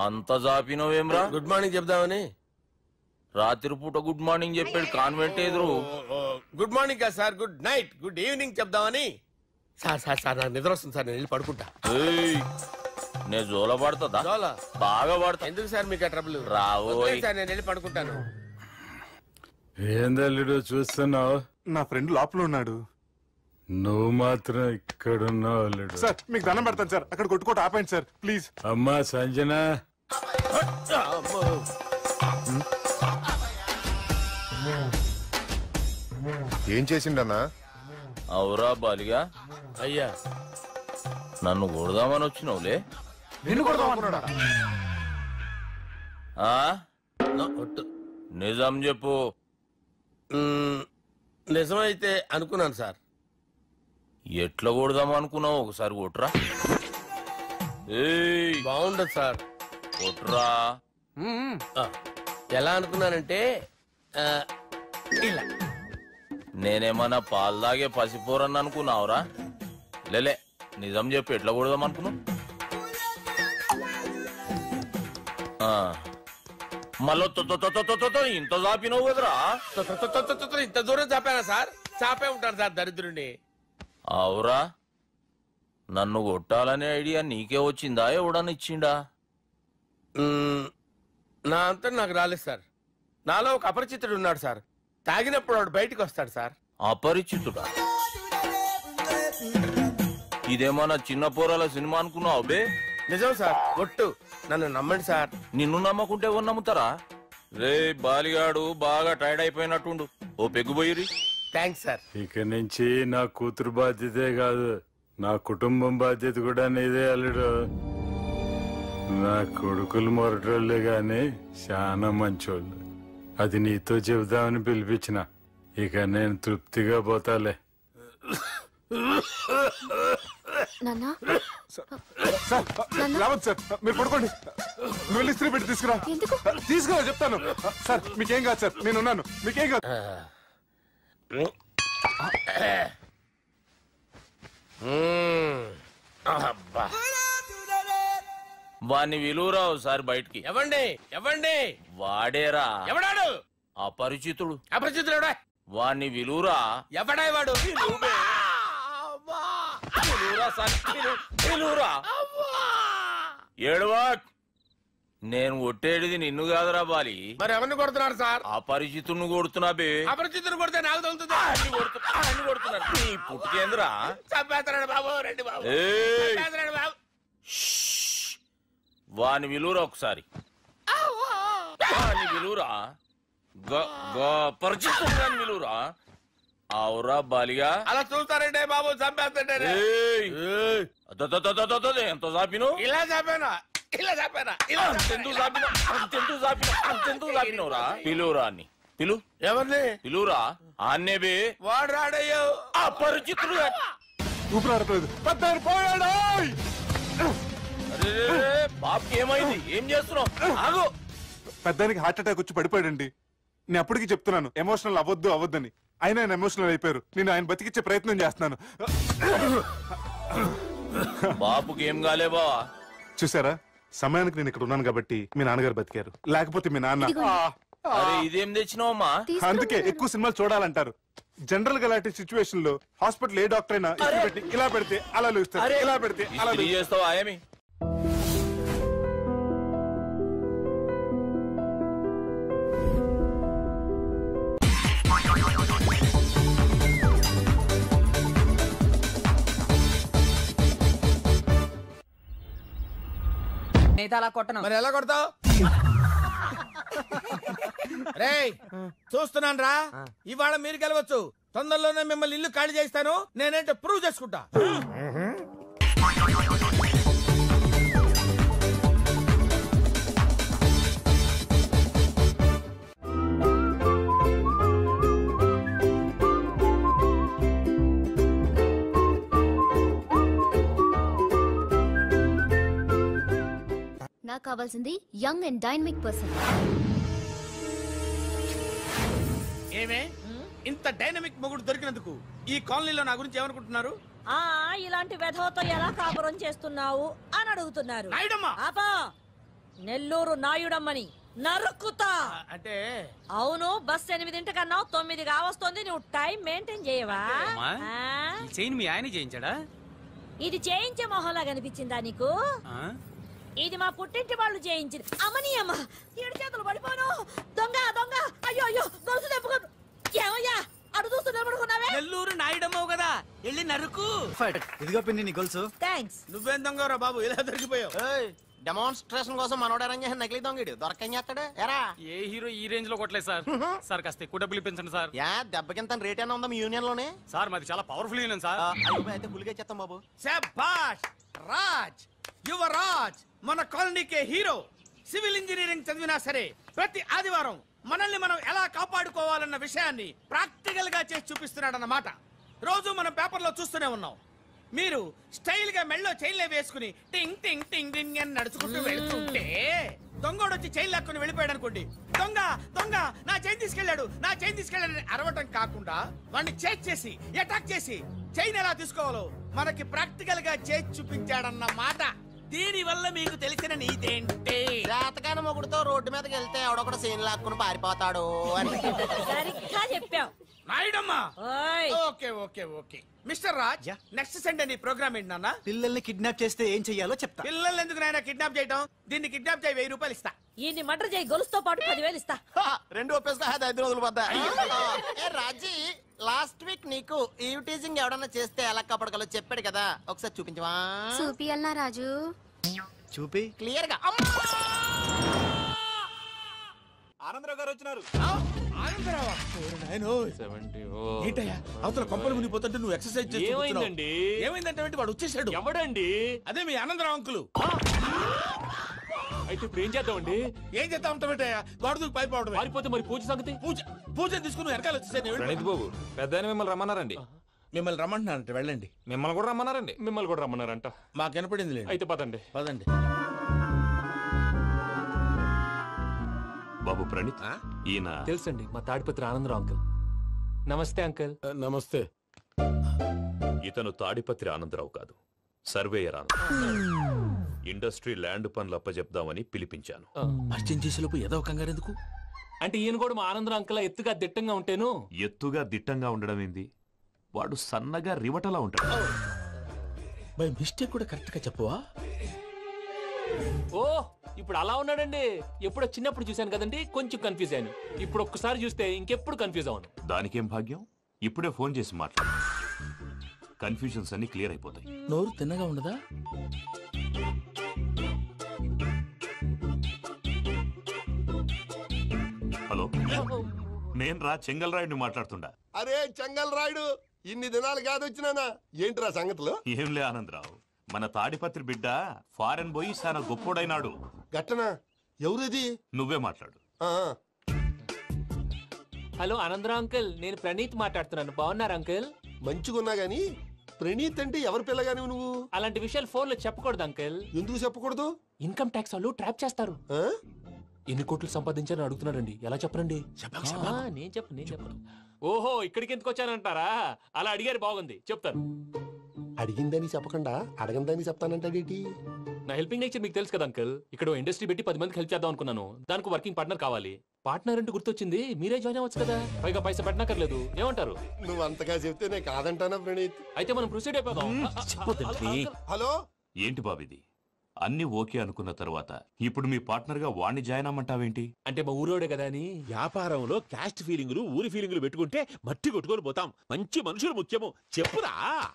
[SPEAKER 21] అంత జాపినవేమ్రా?
[SPEAKER 13] గుడ్ మార్నింగ్ చెప్దామని.
[SPEAKER 21] రాత్రి పూట గుడ్ మార్నింగ్ చెప్పాడు కాన్వెంట్ ఎదురు.
[SPEAKER 13] గుడ్ మార్నింగ్ కాదు sir, good night, good evening చెప్దామని. సార్ సార్ సార్ నాకు నిద్ర వస్తుంది సార్, నేను వెళ్ళి పడుకుంటా.
[SPEAKER 21] నేను జోల పడుతుందా? బాగా పడతా.
[SPEAKER 13] ఎందుకు సార్ మీకు ట్రబుల్?
[SPEAKER 21] రావు
[SPEAKER 13] సార్, నేను వెళ్ళి పడుకుంటాను.
[SPEAKER 17] ఏందల్లుడు చూస్తున్నావు?
[SPEAKER 20] నా ఫ్రెండ్ లోపల ఉన్నాడు.
[SPEAKER 17] నువ్వు మాత్రం ఇక్కడున్నావు అల్లుడు.
[SPEAKER 20] సార్ మీకు దండం పెడతాను సార్, అక్కడ కొట్టుకోట ఆపండి సార్ ప్లీజ్.
[SPEAKER 17] అమ్మా సంజన,
[SPEAKER 22] ఏం చేసిండన్నా?
[SPEAKER 21] అవురా బాలిగా.
[SPEAKER 13] అయ్యా
[SPEAKER 21] నన్ను కొడదామని వచ్చినావులే.
[SPEAKER 20] నిన్ను కొడదామన్నాడా?
[SPEAKER 21] నిజం చెప్పు.
[SPEAKER 13] నిజమైతే అనుకున్నాను సార్.
[SPEAKER 21] ఎట్లా కొడదాం అనుకున్నావు? ఒకసారి కొట్రా.
[SPEAKER 13] బాగుండదు సార్.
[SPEAKER 21] కొట్రా.
[SPEAKER 13] ఎలా అనుకున్నానంటే ఇలా.
[SPEAKER 21] నేనేమన్నా పాలు తాగే పసిపోరని అనుకున్నావురా? లేలే, నిజం చెప్పు, ఎట్లా కొడదాం అనుకున్నావు? మళ్ళీ ఇంత చాపినావు కదరా?
[SPEAKER 13] ఇంత దూరం చాపానా సార్? చాపే ఉంటాను సార్ దరిద్రుడిని.
[SPEAKER 21] అవురా, నన్ను కొట్టాలనే ఐడియా నీకే వచ్చిందా? ఎవడన్నా ఇచ్చిండా?
[SPEAKER 13] నా అంతా నాకు రాలేదు సార్. నాలో ఒక అపరిచితుడు ఉన్నాడు సార్. తాగినప్పుడు వాడు బయటకు వస్తాడు సార్.
[SPEAKER 21] అపరిచితుడా? ఇదేమన్నా చిన్న పోరాల సినిమా అనుకున్నావు బే?
[SPEAKER 13] నిజం సార్, ఒట్టు, నన్ను నమ్మండి సార్.
[SPEAKER 21] నిన్ను నమ్మకుంటే ఎవరు నమ్ముతారా? రే బాలిగాడు బాగా టైర్డ్ అయిపోయినట్టుండు, ఓ పెగ్గుబోయిరి.
[SPEAKER 13] Thanks sir.
[SPEAKER 17] ఇక నుంచి నా కూతురు బాధ్యతే కాదు, నా కుటుంబం బాధ్యత కూడా నీదే అల్లుడు. నా కొడుకులు మొరటోళ్ళే గాని చాలా మంచోళ్ళు. అది నీతో చెబుదామని పిలిపించిన. ఇక నేను తృప్తిగా పోతాలే.
[SPEAKER 20] సార్ మీరు పడుకోండి. నువ్వు వెళ్ళి ఇస్త్రీ పెట్టి తీసుకురా. తీసుకురా చెప్తాను. సార్ మీకేం కాదు సార్, నేను ఉన్నాను, మీకేం కాదు.
[SPEAKER 21] వాణ్ణి విలువరావు సార్ బయటికి.
[SPEAKER 13] ఎవండి ఎవండి?
[SPEAKER 21] వాడేరా.
[SPEAKER 13] ఎవడాడు?
[SPEAKER 21] అపరిచితుడు.
[SPEAKER 13] అపరిచితుడు ఎవడా?
[SPEAKER 21] వాణ్ణి విలువరా.
[SPEAKER 13] ఎవడా వాడు?
[SPEAKER 21] ఏడవా. నేను కొట్టేడిది నిన్ను కాదురా బాలి.
[SPEAKER 13] మరి ఎవరిని కొడుతున్నారు సార్?
[SPEAKER 21] అపరిచితుడిని కొడుతున్నా బే.
[SPEAKER 13] అపరిచితుడు కొడితే నాకు తగులుతుంది.
[SPEAKER 21] కొడుతున్నారు నీ పుట్టుకేంద్రా?
[SPEAKER 13] చంపేస్తాడు బాబు, రండి బాబు.
[SPEAKER 21] వాని విలువరా ఒకసారి. వాని విలువరా. పరిచితుడు విలువరా. అవురా బాలిగా.
[SPEAKER 13] అలా చూస్తారంటే బాబు, చంపేస్తాడే.
[SPEAKER 21] ఎంత చాపిను?
[SPEAKER 13] ఇలా చాపానా? ఇలా చాపానా? ఇలా
[SPEAKER 21] అంతెందుకు చాపినవురా? పిలువురా అని. పిలు.
[SPEAKER 13] ఎవరిని
[SPEAKER 21] పిలువురా? ఆన్నే బే.
[SPEAKER 13] వాడు రాడయ్యో.
[SPEAKER 21] అపరిచితుడు.
[SPEAKER 20] ఊపిరాడట్లేదు. పెద్ద పోయాడు.
[SPEAKER 21] బాబుకి ఏమైంది? ఏం చేస్తున్నావు? ఆగు.
[SPEAKER 20] పెద్దానికి హార్ట్ అటాక్ వచ్చి పడిపోయాడండి. నేను అప్పటికి చెప్తున్నాను ఎమోషనల్ అవ్వద్దని. అయినా ఆయన ఎమోషనల్ అయిపోయారు. నేను ఆయన బతికిచ్చే ప్రయత్నం చేస్తున్నాను.
[SPEAKER 21] బాబుకి ఏం కాలే బావా?
[SPEAKER 20] చూసారా, సమయానికి నేను ఇక్కడ ఉన్నాను కాబట్టి మీ నాన్నగారు బతికారు. లేకపోతే మీ నాన్న
[SPEAKER 21] అరే ఇదేం తెచ్చినావమ్మా?
[SPEAKER 20] అందుకే ఎక్కువ సినిమాలు చూడాలంటారు. జనరల్ గా అలాంటి సిచ్యువేషన్ లో హాస్పిటల్ ఏ డాక్టర్ అయినా ఇస్త్రీ పెట్టి ఇలా పెడితే అలా లూస్తారు, ఇలా పెడితే అలా
[SPEAKER 21] చేస్తావా ఏమి?
[SPEAKER 1] అలా కొట్టను.
[SPEAKER 13] మరి ఎలా కొడతావు? రేయ్ చూస్తున్నాను రా, ఇవాళ మీరు గెలవచ్చు. తొందరలోనే మిమ్మల్ని ఇల్లు ఖాళీ చేస్తాను. నేనేంటో ప్రూవ్ చేసుకుంటా.
[SPEAKER 18] నాకు కావాల్సింది యంగ్ అండ్ డైనమిక్ పర్సన్.
[SPEAKER 13] ఏమే ఇంత డైనమిక్ మొగుడు దొరికినందుకు ఈ కాలనీలో నా గురించి ఏమనుకుంటున్నారు?
[SPEAKER 3] ఇలాంటి వెధవతో ఎలా కాపురం చేస్తున్నావు అని అడుగుతున్నారు.
[SPEAKER 13] నాయుడమ్మ,
[SPEAKER 3] నెల్లూరు నాయుడమ్మని నరుక్కుతా.
[SPEAKER 13] అంటే
[SPEAKER 3] అవును, బస్ 8:00 9 కావస్తుంది. నువ్వు టైం మెయింటైన్ చేయవా?
[SPEAKER 23] చైన్ మీ ఆయన చేయించాడా?
[SPEAKER 3] ఇది చేయించే మొహంలా కనిపించిందా నీకు? ఇది మా పుట్టింటి వాళ్ళు చేయించింది. అమ్మని అమ్మ, 7 చేతులు పడిపోను. దొంగ దొంగ, అయ్యో అయ్యో, గొలుసు తెప్పుకోను. ఏమయ్యా అడు చూస్తున్నా?
[SPEAKER 1] నెల్లూరు నాయుడమ్మవు కదా, వెళ్ళి నరుకు.
[SPEAKER 24] ఇదిగో పిన్ని నీ గొలుసు.
[SPEAKER 3] థ్యాంక్స్.
[SPEAKER 13] నువ్వేం దొంగరా బాబు, ఇలా దొరికిపోయావు?
[SPEAKER 7] డెమాన్స్ట్రేషన్ కోసం మనోడు అరేంజ్ చేసిన నకిలీ దొంగడు దొరకని చేస్తాడు. ఎరా
[SPEAKER 23] ఏ హీరో ఈ రేంజ్ లో కొట్టలేదు సార్. సార్ కాస్త ఎక్కువ డబ్బులు ఇప్పించండి సార్.
[SPEAKER 7] దెబ్బకింత రేట్ అయినా ఉందా మీ యూనియన్ లోనే?
[SPEAKER 23] సార్ మాది చాలా పవర్ఫుల్ యూనియన్ సార్.
[SPEAKER 7] అయితే గులిగా చేస్తాం బాబు.
[SPEAKER 13] శభాష్ రాజ్, యువరాజ్, మన కాలనీకే హీరో. సివిల్ ఇంజనీరింగ్ చదివినా సరే ప్రతి ఆదివారం మనల్ని మనం ఎలా కాపాడుకోవాలన్న విషయాన్ని ప్రాక్టికల్ గా చేసి చూపిస్తున్నాడన్నమాట. రోజు మనం పేపర్లో చూస్తూనే ఉన్నాం. మీరు స్టైల్ గా మెళ్ళో చైన్లే వేసుకుని టింగ్ టింగ్ టింగ్ టింగ్ అని నడుచుకుంటూ వెళ్తుంటే దొంగోడు వచ్చి చైన్ లాక్కుని వెళ్ళిపోయాడు అనుకోండి. దొంగ దొంగ నా చైన్ తీసుకెళ్లాడు, నా చైన్ తీసుకెళ్లాడని అరవటం కాకుండా వాడిని చేజ్ చేసి అటాక్ చేసి చైన్ ఎలా తీసుకోవాలో మనకి ప్రాక్టికల్ గా చేసి చూపించాడన్న మాట.
[SPEAKER 1] దీని వల్ల మీకు తెలిసిన నీతేంటి?
[SPEAKER 7] జాతకాన మొగుడుతో రోడ్డు మీదకి వెళ్తే ఎవడొకడు సీన్ లాక్కుని పారిపోతాడు అని.
[SPEAKER 3] సరిగ్గా చెప్పావు
[SPEAKER 13] నాయుడమ్మా. Okay okay okay mister Raj, next Sunday నీ ప్రోగ్రామ్ ఏంటి నాన్న?
[SPEAKER 24] పిల్లల్ని కిడ్నాప్ చేస్తే ఏం చెయ్యాలో చెప్తా.
[SPEAKER 13] పిల్లల్ని ఎందుకు నాయన కిడ్నాప్ చేయటం? దీన్ని కిడ్నాప్ చేయి, 1000 రూపాయలు ఇస్తా.
[SPEAKER 3] ఈ మర్డర్ చేయి, గొలుసుతో పాటు 10,000 ఇస్తా.
[SPEAKER 7] 2 ఒప్పేస్తా, 5 రోజులు పడ్డా. రాజీ, లాస్ట్ వీక్ నీకు ఈ టీజింగ్ ఎవడన్నా చేస్తే ఎలా కాపాడగలో చెప్పాడు కదా, ఒకసారి చూపించవా?
[SPEAKER 18] చూపియల్నా రాజు?
[SPEAKER 24] చూపి
[SPEAKER 7] క్లియర్ గా.
[SPEAKER 24] ఆనందరావు గారు వచ్చినారు.
[SPEAKER 13] ఏంటయ్యా అవతల కొంపలు మునిగిపోతుంటే నువ్వు ఎక్సర్సైజ్ చేస్తున్నావు?
[SPEAKER 23] ఏమైందండి?
[SPEAKER 13] ఏమైందంటే వాడు వచ్చేసాడు.
[SPEAKER 23] ఎవడండి?
[SPEAKER 13] అదే మీ ఆనందరావు అంకులు.
[SPEAKER 23] అయితే ఇప్పుడు ఏం చేద్దామండి?
[SPEAKER 13] ఏం చేద్దాం ఉంటావేటయ్యా, గోడ దూకి పైపోవడం.
[SPEAKER 23] పారిపోతే మరి పూజ సంగతి?
[SPEAKER 13] పూజ తీసుకుని వెనకాల వచ్చేసాను.
[SPEAKER 23] ప్రణీత్ బాబు, పెద్ద మిమ్మల్ని రమ్మన్నారండి.
[SPEAKER 13] మిమ్మల్ని రమ్మంటున్నారంట, వెళ్ళండి.
[SPEAKER 23] మిమ్మల్ని కూడా రమ్మన్నారండి. మిమ్మల్ని కూడా రమ్మన్నారంట.
[SPEAKER 13] మాకు వినపడింది లేదు.
[SPEAKER 23] అయితే పదండి.
[SPEAKER 13] పదండి.
[SPEAKER 11] బాబు ప్రణీత్, ఈయన
[SPEAKER 23] తెలుసండి, మా తాడిపత్రి ఆనందరావు అంకుల్. నమస్తే అంకుల్.
[SPEAKER 13] నమస్తే.
[SPEAKER 11] ఇతను తాడిపత్రి ఆనందరావు కాదు, సర్వేయర్ ఆనందరావు. ఇండస్ట్రీ ల్యాండ్ పనులు అప్పచెప్దామని పిలిపించాను.
[SPEAKER 23] పరిచయం చేసేలోపు ఏదో కంగారు ఎందుకు? అంటే ఈయన కూడా మా ఆనందరావు అంకుల్ ఎత్తుగా దిట్టంగా ఉంటాను.
[SPEAKER 11] ఎత్తుగా దిట్టంగా ఉండడం ఏంది? వాడు సన్నగా రివటలా ఉంటాడు.
[SPEAKER 13] బై మిస్టేక్ కూడా కరెక్ట్ గా చెప్పవా?
[SPEAKER 23] ఓ, ఇప్పుడు అలా ఉన్నాడండి. ఎప్పుడో చిన్నప్పుడు చూశాను కదండి, కొంచెం కన్ఫ్యూజ్ అయ్యాను. ఇప్పుడు ఒక్కసారి చూస్తే ఇంకెప్పుడు కన్ఫ్యూజ్ అవ్వను.
[SPEAKER 11] దానికేం భాగ్యం, ఇప్పుడే ఫోన్ చేసి మాట్లాడు. కన్ఫ్యూజన్స్ అన్ని క్లియర్ అయిపోతాయి.
[SPEAKER 13] నోరు తిన్నగా ఉండదా?
[SPEAKER 11] హలో, నేను రా చెంగల్ రాయుడిని మాట్లాడుతుండా.
[SPEAKER 25] అరే చెంగల్ రాయుడు, ఇన్ని దినాలు కాదు వచ్చినానా? ఏంట్రా సంగతులు?
[SPEAKER 11] ఏంలే ఆనందరావు, మన తాడిపత్రి బిడ్డ ఫారెన్ పోయి చాలా గొప్పోడైనాడు.
[SPEAKER 25] గట్టనా? ఎవరిది?
[SPEAKER 11] నువ్వే మాట్లాడు.
[SPEAKER 23] హలో ఆనందరావు అంకుల్, నేను ప్రణీత్ మాట్లాడుతున్నాను. బాగున్నారు అంకుల్?
[SPEAKER 25] మంచిగున్నా గాని ప్రణీత్ అంటే ఎవరి పిల్లగాని నువ్వు?
[SPEAKER 23] అలాంటి విషయాలు ఫోన్ లో చెప్పకూడదు అంకుల్.
[SPEAKER 25] ఎందుకు చెప్పకూడదు?
[SPEAKER 23] ఇన్కమ్ ట్యాక్స్ వాళ్ళు ట్రాప్ చేస్తారు. ఎన్ని కోట్లు సంపాదించారని అడుగుతున్నాడండి. ఎలా చెప్పనండి? నేను చెప్పను. ఓహో, ఇక్కడికి ఎందుకు వచ్చానంటారా? అలా అడిగారు, బాగుంది, చెప్తాను.
[SPEAKER 25] అడిగిందని చెప్పకుండా అడగందని చెప్తానంటాడేటి?
[SPEAKER 23] నా హెల్పింగ్ నేచర్ మీకు తెలుసు కదా అంకల్. ఇక్కడ ఇండస్ట్రీ పెట్టి 10 మందికి హెల్ప్ చేద్దాం అనుకున్నాను. దానికి వర్కింగ్ పార్ట్నర్ కావాలి. పార్ట్నర్ అంటే గుర్తొచ్చింది, మీరే జాయిన్ అవ్వచ్చు కదా. పైగా పైసా పెట్టనక్కర్లేదు. ఏమంటారు?
[SPEAKER 25] నువ్వు అంతగా చెప్తే నేను కాదంటానా ప్రణీత్?
[SPEAKER 23] అయితే మనం ప్రొసీడ్ అయిపోదాం.
[SPEAKER 25] హలో,
[SPEAKER 11] ఏంటి బాబిది? అన్ని ఓకే అనుకున్న తర్వాత ఇప్పుడు మీ పార్ట్నర్ గా వాణ్ణి జాయిన్ అమ్మంటావేంటి?
[SPEAKER 23] అంటే మా ఊరోడే కదా అని.
[SPEAKER 5] వ్యాపారంలో క్యాస్ట్ ఫీలింగులు, ఊరి ఫీలింగులు పెట్టుకుంటే మట్టి కొట్టుకొని పోతాం. మంచి మనుషులు ముఖ్యము. చెప్పురా.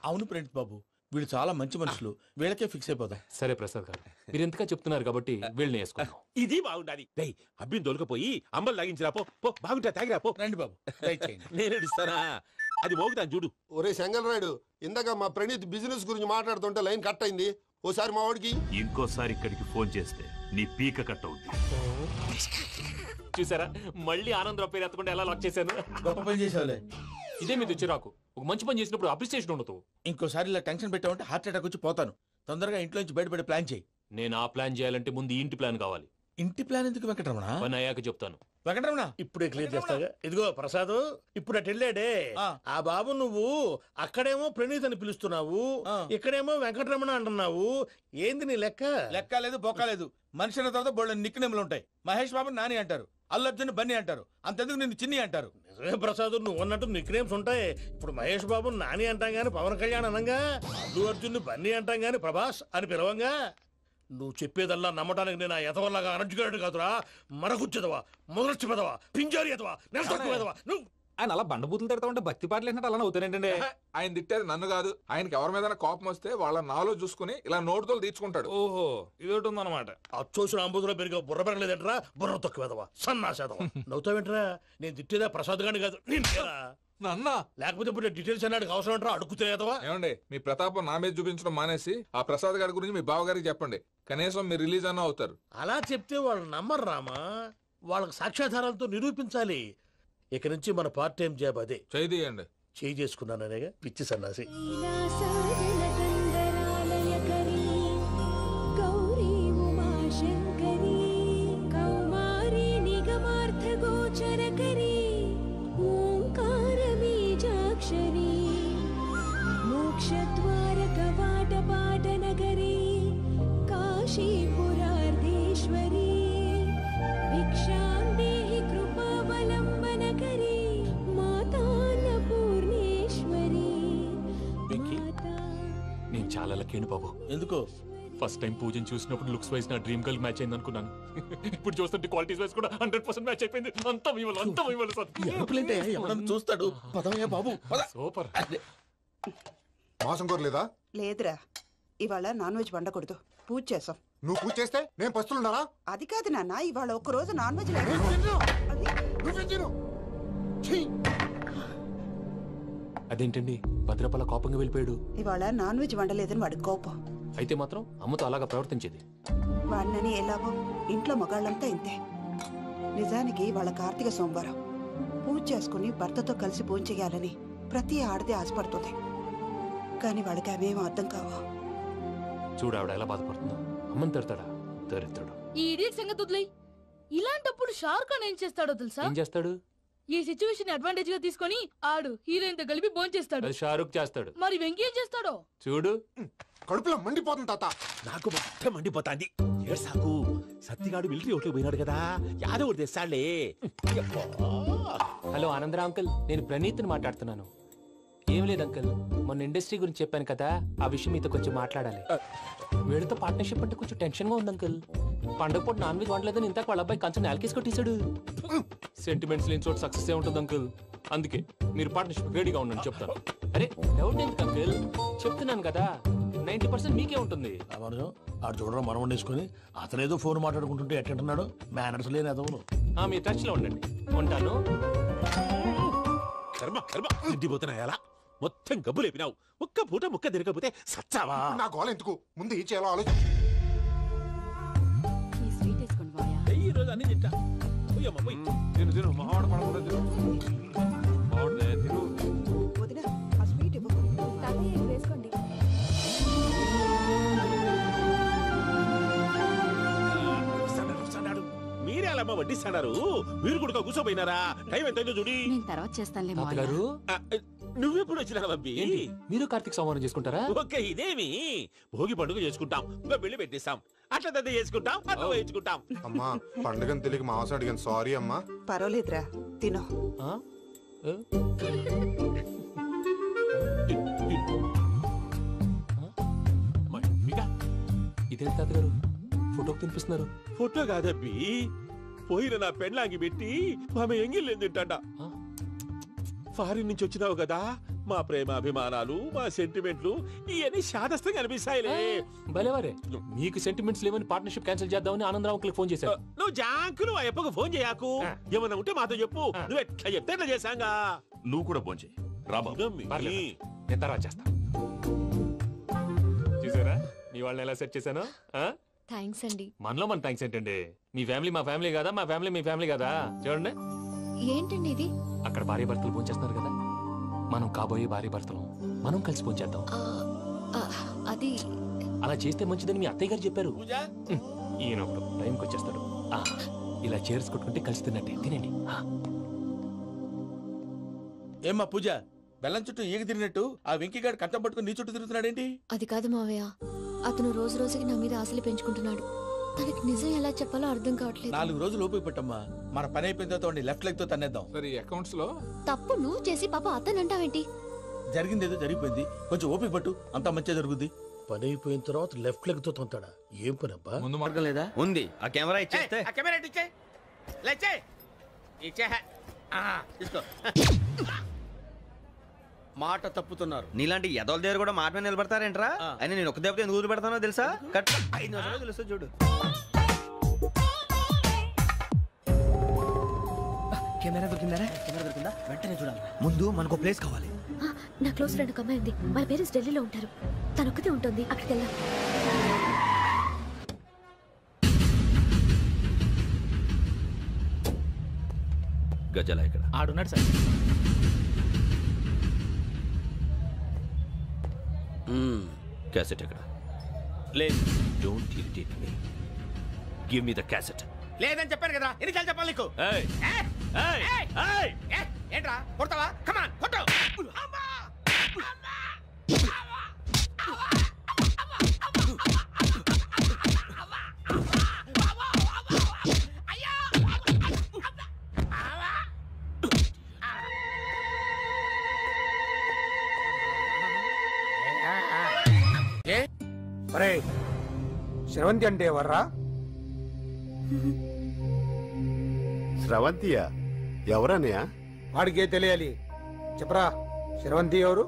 [SPEAKER 6] అవును ప్రణీత్ బాబు, వీళ్ళు చాలా మంచి మనుషులు. వీళ్ళకే ఫిక్స్ అయిపోదాం.
[SPEAKER 23] సరే ప్రసాద్ గారు, మీరు ఎంతగా చెప్తున్నారు కాబట్టి వీళ్ళని వేసుకున్నాం.
[SPEAKER 5] ఇది బాగుండాలి. డై అబ్బిని దొలకపోయి అంబలు లాగించిరా పో. బాగుంటా తాగిరా పో.
[SPEAKER 6] రండి బాబు,
[SPEAKER 5] నేను ఇస్తానా? అది మోగుతాను చూడు.
[SPEAKER 25] ఒరే చెంగల్ రాయుడు, ఇందాక మా ప్రణీత్ బిజినెస్ గురించి మాట్లాడుతుంటే లైన్ కట్ అయింది. ఓసారి మా వాడికి
[SPEAKER 11] ఇంకోసారి ఇక్కడికి ఫోన్ చేస్తే నీ పీక కట్ అవుద్ది.
[SPEAKER 23] చూసారా, మళ్ళీ ఆనందరావు పేరు ఎత్తకుండా ఎలా లాక్ చేశాను.
[SPEAKER 6] గొప్ప పని చేసేవాళ్ళే.
[SPEAKER 23] ఇదే మీద చిరాకు. ఒక మంచి పని చేసినప్పుడు అప్రిసియేషన్ ఉండదు.
[SPEAKER 6] ఇంకోసారి ఇలా టెన్షన్ పెట్టామంటే హార్ట్ అటాక్ వచ్చి పోతాను. తొందరగా ఇంట్లో నుంచి బయటపడే ప్లాన్ చేయి.
[SPEAKER 23] నేను ఆ ప్లాన్ చేయాలంటే ముందు ఈ ఇంటి ప్లాన్ కావాలి.
[SPEAKER 6] ఇంటి ప్లాన్ ఎందుకు వెంకటరమణ?
[SPEAKER 23] పని అయ్యాక చెప్తాను.
[SPEAKER 6] వెంకటరమణ
[SPEAKER 8] ఇప్పుడే క్లియర్ చేస్తాగా. ఇదిగో ప్రసాద్, ఇప్పుడు అటు వెళ్ళాడే ఆ బాబు, నువ్వు అక్కడేమో ప్రణీత్ అని పిలుస్తున్నావు, ఇక్కడేమో వెంకటరమణ అంటున్నావు. ఏంది నీ లెక్క?
[SPEAKER 6] లెక్క లేదు, బొక్క లేదు. మనిషి అన్న తర్వాత బోళ్ళ నిక్ నేమ్లు ఉంటాయి. మహేష్ బాబు నాని అంటారు, అల్లు అర్జున్ బన్నీ అంటారు, అంతెందుకు నిన్ను చిన్ని అంటారు.
[SPEAKER 8] నిజమే ప్రసాద్, నువ్వు అన్నట్టు నిక్ నేమ్స్ ఉంటాయి. ఇప్పుడు మహేష్ బాబు నాని అంటాం గాని పవన్ కళ్యాణ్ అనంగా, అల్లు అర్జున్ బన్నీ అంటాం గాని ప్రభాస్ అని పిలవంగా. నువ్వు చెప్పేదల్లా నమ్మటానికి నేను ఎతవల్లాగా అనర్జుకేటెడ్ కాదురా. మరగుచ్చదవా, మొదలచ్చి పెదవా, పింజారి ఎదవా, నెలసొక్కుదవా నువ్వు.
[SPEAKER 9] ఆయన అలా బండబూతులు తిడతా ఉంటే భక్తి పాటలు ఏంటంటే అలా అవుతానంటే.
[SPEAKER 12] ఆయన తిట్టేది నన్ను కాదు, ఆయనకి ఎవరి మీద కోపం వస్తే వాళ్ళ నాలో చూసుకుని ఇలా నోటుతో తీర్చుకుంటాడు.
[SPEAKER 8] ఓహో, ఇదొకటి ఉందన్నమాట. అచ్చోసిన అంబుధులో పెరిగే బుర్ర పెరగలేదంటరా, బుర్ర తొక్కువేదవా, సన్నాసేదవా. నవ్వుతావేంట్రా? నేను తిట్టేదా ప్రసాద్ గాని కాదు,
[SPEAKER 12] నన్నా.
[SPEAKER 8] లేకపోతే ఇప్పుడు డీటెయిల్స్ అన్నాడు అవసరం అంటారా? అడుగుతాయేదవా.
[SPEAKER 12] ఏమండి, మీ ప్రతాపం నా మీద చూపించడం మానేసి ఆ ప్రసాద్ గారి గురించి మీ బావగారికి చెప్పండి. కనీసం మీరు రిలీజ్ అన్న అవుతారు.
[SPEAKER 8] అలా చెప్తే వాళ్ళు నమ్మరు రామా. వాళ్ళకి సాక్ష్యాధారాలతో నిరూపించాలి. ఇక నుంచి మన పార్ట్ టైం జాబ్ అదే.
[SPEAKER 12] చేయండి.
[SPEAKER 8] చేయి చేసుకున్నాననేగా పిచ్చి సన్నాసి.
[SPEAKER 23] నేను చాలా లక్కీని బాబు.
[SPEAKER 6] ఎందుకో?
[SPEAKER 23] ఫస్ట్ టైం పూజను చూసినప్పుడు లుక్స్ వైజ్ నా డ్రీమ్ గర్ల్ మ్యాచ్ అయింది అనుకున్నాను. ఇప్పుడు చూస్తుంటే క్వాలిటీస్ వైజ్ కూడా 100% మ్యాచ్ అయిపోయింది. అంతా ఇవ్వాలి సార్.
[SPEAKER 6] ఎవడన్నా చూస్తాడు. పదవయ్యా బాబు,
[SPEAKER 23] సూపర్.
[SPEAKER 22] మాసం కోరలేదా?
[SPEAKER 26] లేదురా, ఇవాళ నాన్ వెజ్ వండకూడదు. పూజ చేసాం.
[SPEAKER 22] నువ్వు పూజ చేస్తే నేను పస్తులున్నారా?
[SPEAKER 26] అది కాదు నాన్న, ఇవాళ ఒక్క రోజు నాన్ వెజ్ లేదు.
[SPEAKER 23] అదేంటండి, భద్రపల కోపంగా వెళ్ళిపోయాడు.
[SPEAKER 26] ఇవాళ నాన్ వెజ్ వండలేదని వాడి కోపం.
[SPEAKER 23] అయితే మాత్రం అమ్మతో అలాగా ప్రవర్తించేది.
[SPEAKER 26] వాడినని ఎలాగో ఇంట్లో మగాళ్ళంతా ఇంతే. నిజానికి వాళ్ళ కార్తీక సోమవారం పూజ చేసుకుని భర్తతో కలిసి పూజ చేయాలని ప్రతి ఆడది ఆశపడుతుంది. కానీ వాళ్ళకి అవేమో అర్థం కావా.
[SPEAKER 23] చూడు ఆవిడ ఎలా బాధపడుతుందో. అమ్మని తిడతాడా? దరిద్రుడు.
[SPEAKER 27] ఈ ఇడియట్ సంగతి వదిలేయ్. ఇలాంటప్పుడు షారుఖ్ ఖాన్ ఏం చేస్తాడో తెలుసా?
[SPEAKER 23] ఏం చేస్తాడు?
[SPEAKER 27] ఈ సిచ్యువేషన్ అడ్వాంటేజ్ గా తీసుకొని ఆడు హీరోయిన్ తో కలిపి బోన్ చేస్తాడు.
[SPEAKER 23] అది షారుఖ్ చేస్తాడు.
[SPEAKER 27] మరి వెంకీ ఏం చేస్తాడో
[SPEAKER 23] చూడు.
[SPEAKER 22] కడుపులో మండిపోతుంది తాత.
[SPEAKER 5] నాకు మొత్తం మండిపోతాంది. ఏడ్సాకు, సత్తిగాడు మిలిటరీ ఒకటి పోయినాడు కదా, యాదవ్ తెస్తాడులే.
[SPEAKER 23] హలో ఆనందరావు అంకుల్, నేను ప్రణీత్ని మాట్లాడుతున్నాను. ఏం లేదు అంకుల్, మొన్న ఇండస్ట్రీ గురించి చెప్పాను కదా, ఆ విషయం మీతో కొంచెం మాట్లాడాలి. వీడితో పార్ట్నర్షిప్ అంటే కొంచెం టెన్షన్ గా ఉంది అంకుల్. పండగ పూట నాన్ వెజ్ వండలేదని ఇంతకు వాళ్ళ అబ్బాయి కంచెం నేలకేసి కొట్టేశాడు. సెంటిమెంట్స్ లేని చోట సక్సెస్ ఏ ఉంటుంది అంకుల్. అందుకే మీరు పార్ట్నర్షిప్ రెడీగా ఉండండి, చెప్తాను. అరే డౌట్ ఎందుకు అంకుల్, చెప్తున్నాను కదా, 90% మీకే ఉంటుంది.
[SPEAKER 8] ఆడు చూడడం మనం వండేసుకుని అతనేదో ఫోన్ మాట్లాడుకుంటుంటే ఎట్టంటున్నాడు. మేనర్స్ లేని అదవును.
[SPEAKER 23] మీరు టచ్ లో ఉండండి, ఉంటాను.
[SPEAKER 5] కర్మ కర్మ, తిండిపోతున్నాయా? మొత్తం గబ్బు లేపినావు. ఒక్క పూట ముక్క తిరగకపోతే సచ్చావా?
[SPEAKER 22] నా గోల ఎందుకు, ముందు ఏం చేయాలో ఆలోచించు.
[SPEAKER 5] ఈ రోజు అన్ని తింటా. తిను తిను, మావాడ పడకుండా తిను. మావాడదే తిను. మీరే అలా వడ్డిస్తాడారు మీరు కూడా కూర్చోపోయినారా? టైం ఎంతైందో చూడి.
[SPEAKER 2] నేను తర్వాత చేస్తానులే
[SPEAKER 23] తాతగారు
[SPEAKER 5] నువ్వెప్పుడు వచ్చినా అబ్బి?
[SPEAKER 23] మీరు కార్తీక్ సంహారం చేసుకుంటారా?
[SPEAKER 5] ఓకే, ఇదేమి భోగి పండుగ చేసుకుంటాం, ఇంకా పెళ్లి పెట్టేస్తాం, అట్లా దద్ద చేసుకుంటాం, అట్లా వేయించుకుంటాం.
[SPEAKER 22] అమ్మా పండుగని తెలియక మాంసం అడిగాను, సారీ అమ్మా.
[SPEAKER 26] పర్వాలేదురా తినో.
[SPEAKER 23] ఇదే తాతగారు ఫోటోకి తినిపిస్తున్నారు.
[SPEAKER 5] ఫోటో కాదబ్బి, పోయిన నా పెళ్ళాంగి పెట్టి ఆమె ఎంగిల్లేం తింటాడ. ఫారిన్ నుంచి వచ్చినావు కదా, మా ప్రేమ అభిమానాలు, మా సెంటిమెంట్లు ఇవన్నీ శాదస్తంగా అనిపిస్తాయిలే.
[SPEAKER 23] భలేవారే, మీకు సెంటిమెంట్స్ లేవని పార్ట్నర్షిప్ క్యాన్సిల్ చేద్దామని ఆనందరావు ఫోన్ చేశారు.
[SPEAKER 5] నువ్వు జాంకులు ఆ ఎప్పకు ఫోన్ చేయకు, ఏమన్నా ఉంటే మాతో చెప్పు. నువ్వు ఎట్లా చెప్తే ఎట్లా చేశాంగా.
[SPEAKER 11] నువ్వు కూడా ఫోన్ చేయి రాబా.
[SPEAKER 23] నేను తర్వాత చేస్తా. చూసారా మీ వాళ్ళని ఎలా సెట్ చేశాను?
[SPEAKER 18] థ్యాంక్స్ అండి.
[SPEAKER 23] మనలో మన థ్యాంక్స్ ఏంటండి? మీ ఫ్యామిలీ మా ఫ్యామిలీ కదా, మా ఫ్యామిలీ మీ ఫ్యామిలీ కదా. చూడండి
[SPEAKER 18] ఏంటండి ఇది?
[SPEAKER 23] అక్కడ భార్య భర్తలు ఫోన్ చేస్తున్నారు కదా, మనం కాబోయే భార్య భర్తలు మనం కలిసి ఫోన్ చేద్దాం.
[SPEAKER 18] అది
[SPEAKER 23] అలా చేస్తే మంచిదని మీ అత్తయ్య గారు చెప్పారు. ఈయన ఒకడు టైంకి వచ్చేస్తాడు. ఇలా చేర్స్ కొట్టుకుంటే కలిసి తిన్నట్టే. తినండి.
[SPEAKER 6] ఏమ్మా పూజ, బెల్లం చుట్టూ ఈగ తిరిగినట్టు ఆ వెంకీగాడు కట్టం పట్టుకుని నీ చుట్టూ తిరుగుతున్నాడేంటి?
[SPEAKER 18] అది కాదు మావయ్య, అతను రోజు రోజుకి నా మీద ఆశలు పెంచుకుంటున్నాడు. తనకి నిజం ఎలా చెప్పాలో అర్థం కావట్లేదు.
[SPEAKER 6] 4 రోజులు ఓపిక పట్టమ్మా, మన పని అయిపోయిన తర్వాత లెఫ్ట్ లెగ్ తో తన్నేద్దాం.
[SPEAKER 12] సరే అకౌంట్స్ లో
[SPEAKER 18] తప్పు నువ్వు చేసి పాప అతను అంటావేంటి?
[SPEAKER 6] జరిగింది ఏదో జరిగిపోయింది, కొంచెం ఓపిక పట్టు, అంతా మంచిగా జరుగుద్ది.
[SPEAKER 8] పని అయిపోయిన తర్వాత లెఫ్ట్ లెగ్ తో తొంతాడా? ఏం పని అబ్బా?
[SPEAKER 12] ముందు మార్గం లేదా?
[SPEAKER 1] ఉంది. ఆ కెమెరా ఇచ్చేస్తే
[SPEAKER 13] ఆ కెమెరా ఇచ్చే లేచే ఇచ్చే తీసుకో. మాట తప్పుతున్నారు.
[SPEAKER 1] నీలాంటి ఎదల దగ్గర కూడా మాట మీద నిలబడతారేంట్రా? అయినా నేను ఒక దెబ్బతో ఎందుకు పెడతానో తెలుసా? కట్ 5 నిమిషాలు తెలుసు చూడు. కెమెరా దొరికిందా? కెమెరా దొరికిందా? వెంటనే చూడాలి. ముందు మనకు ప్లేస్ కావాలి.
[SPEAKER 18] నా క్లోజ్ ఫ్రెండ్ ఒక అమ్మాయి ఉంది. వాళ్ళ పేరెంట్స్ ఢిల్లీలో ఉంటారు. తను ఒక్కతే ఉంటుంది. అక్కడికి వెళ్దాం.
[SPEAKER 1] గజాల ఇక్కడ
[SPEAKER 23] ఆడున్నాడు సార్.
[SPEAKER 1] క్యాసెట్ ఎక్కడ? లేదు. Don't irritate me. Give me the cassette.
[SPEAKER 13] లేదని చెప్పాను కదా, ఎన్నిసార్లు చెప్పాలి నీకు? ఏంట్రా కొడతావా? కమాన్ కొట్టు.
[SPEAKER 7] శ్రవంతి అంటే ఎవర్రా?
[SPEAKER 22] స్రవంతియా? ఎవరన్నయ్యా?
[SPEAKER 7] వాడికే తెలియాలి. చెప్పరా, శ్రవంతి ఎవరు?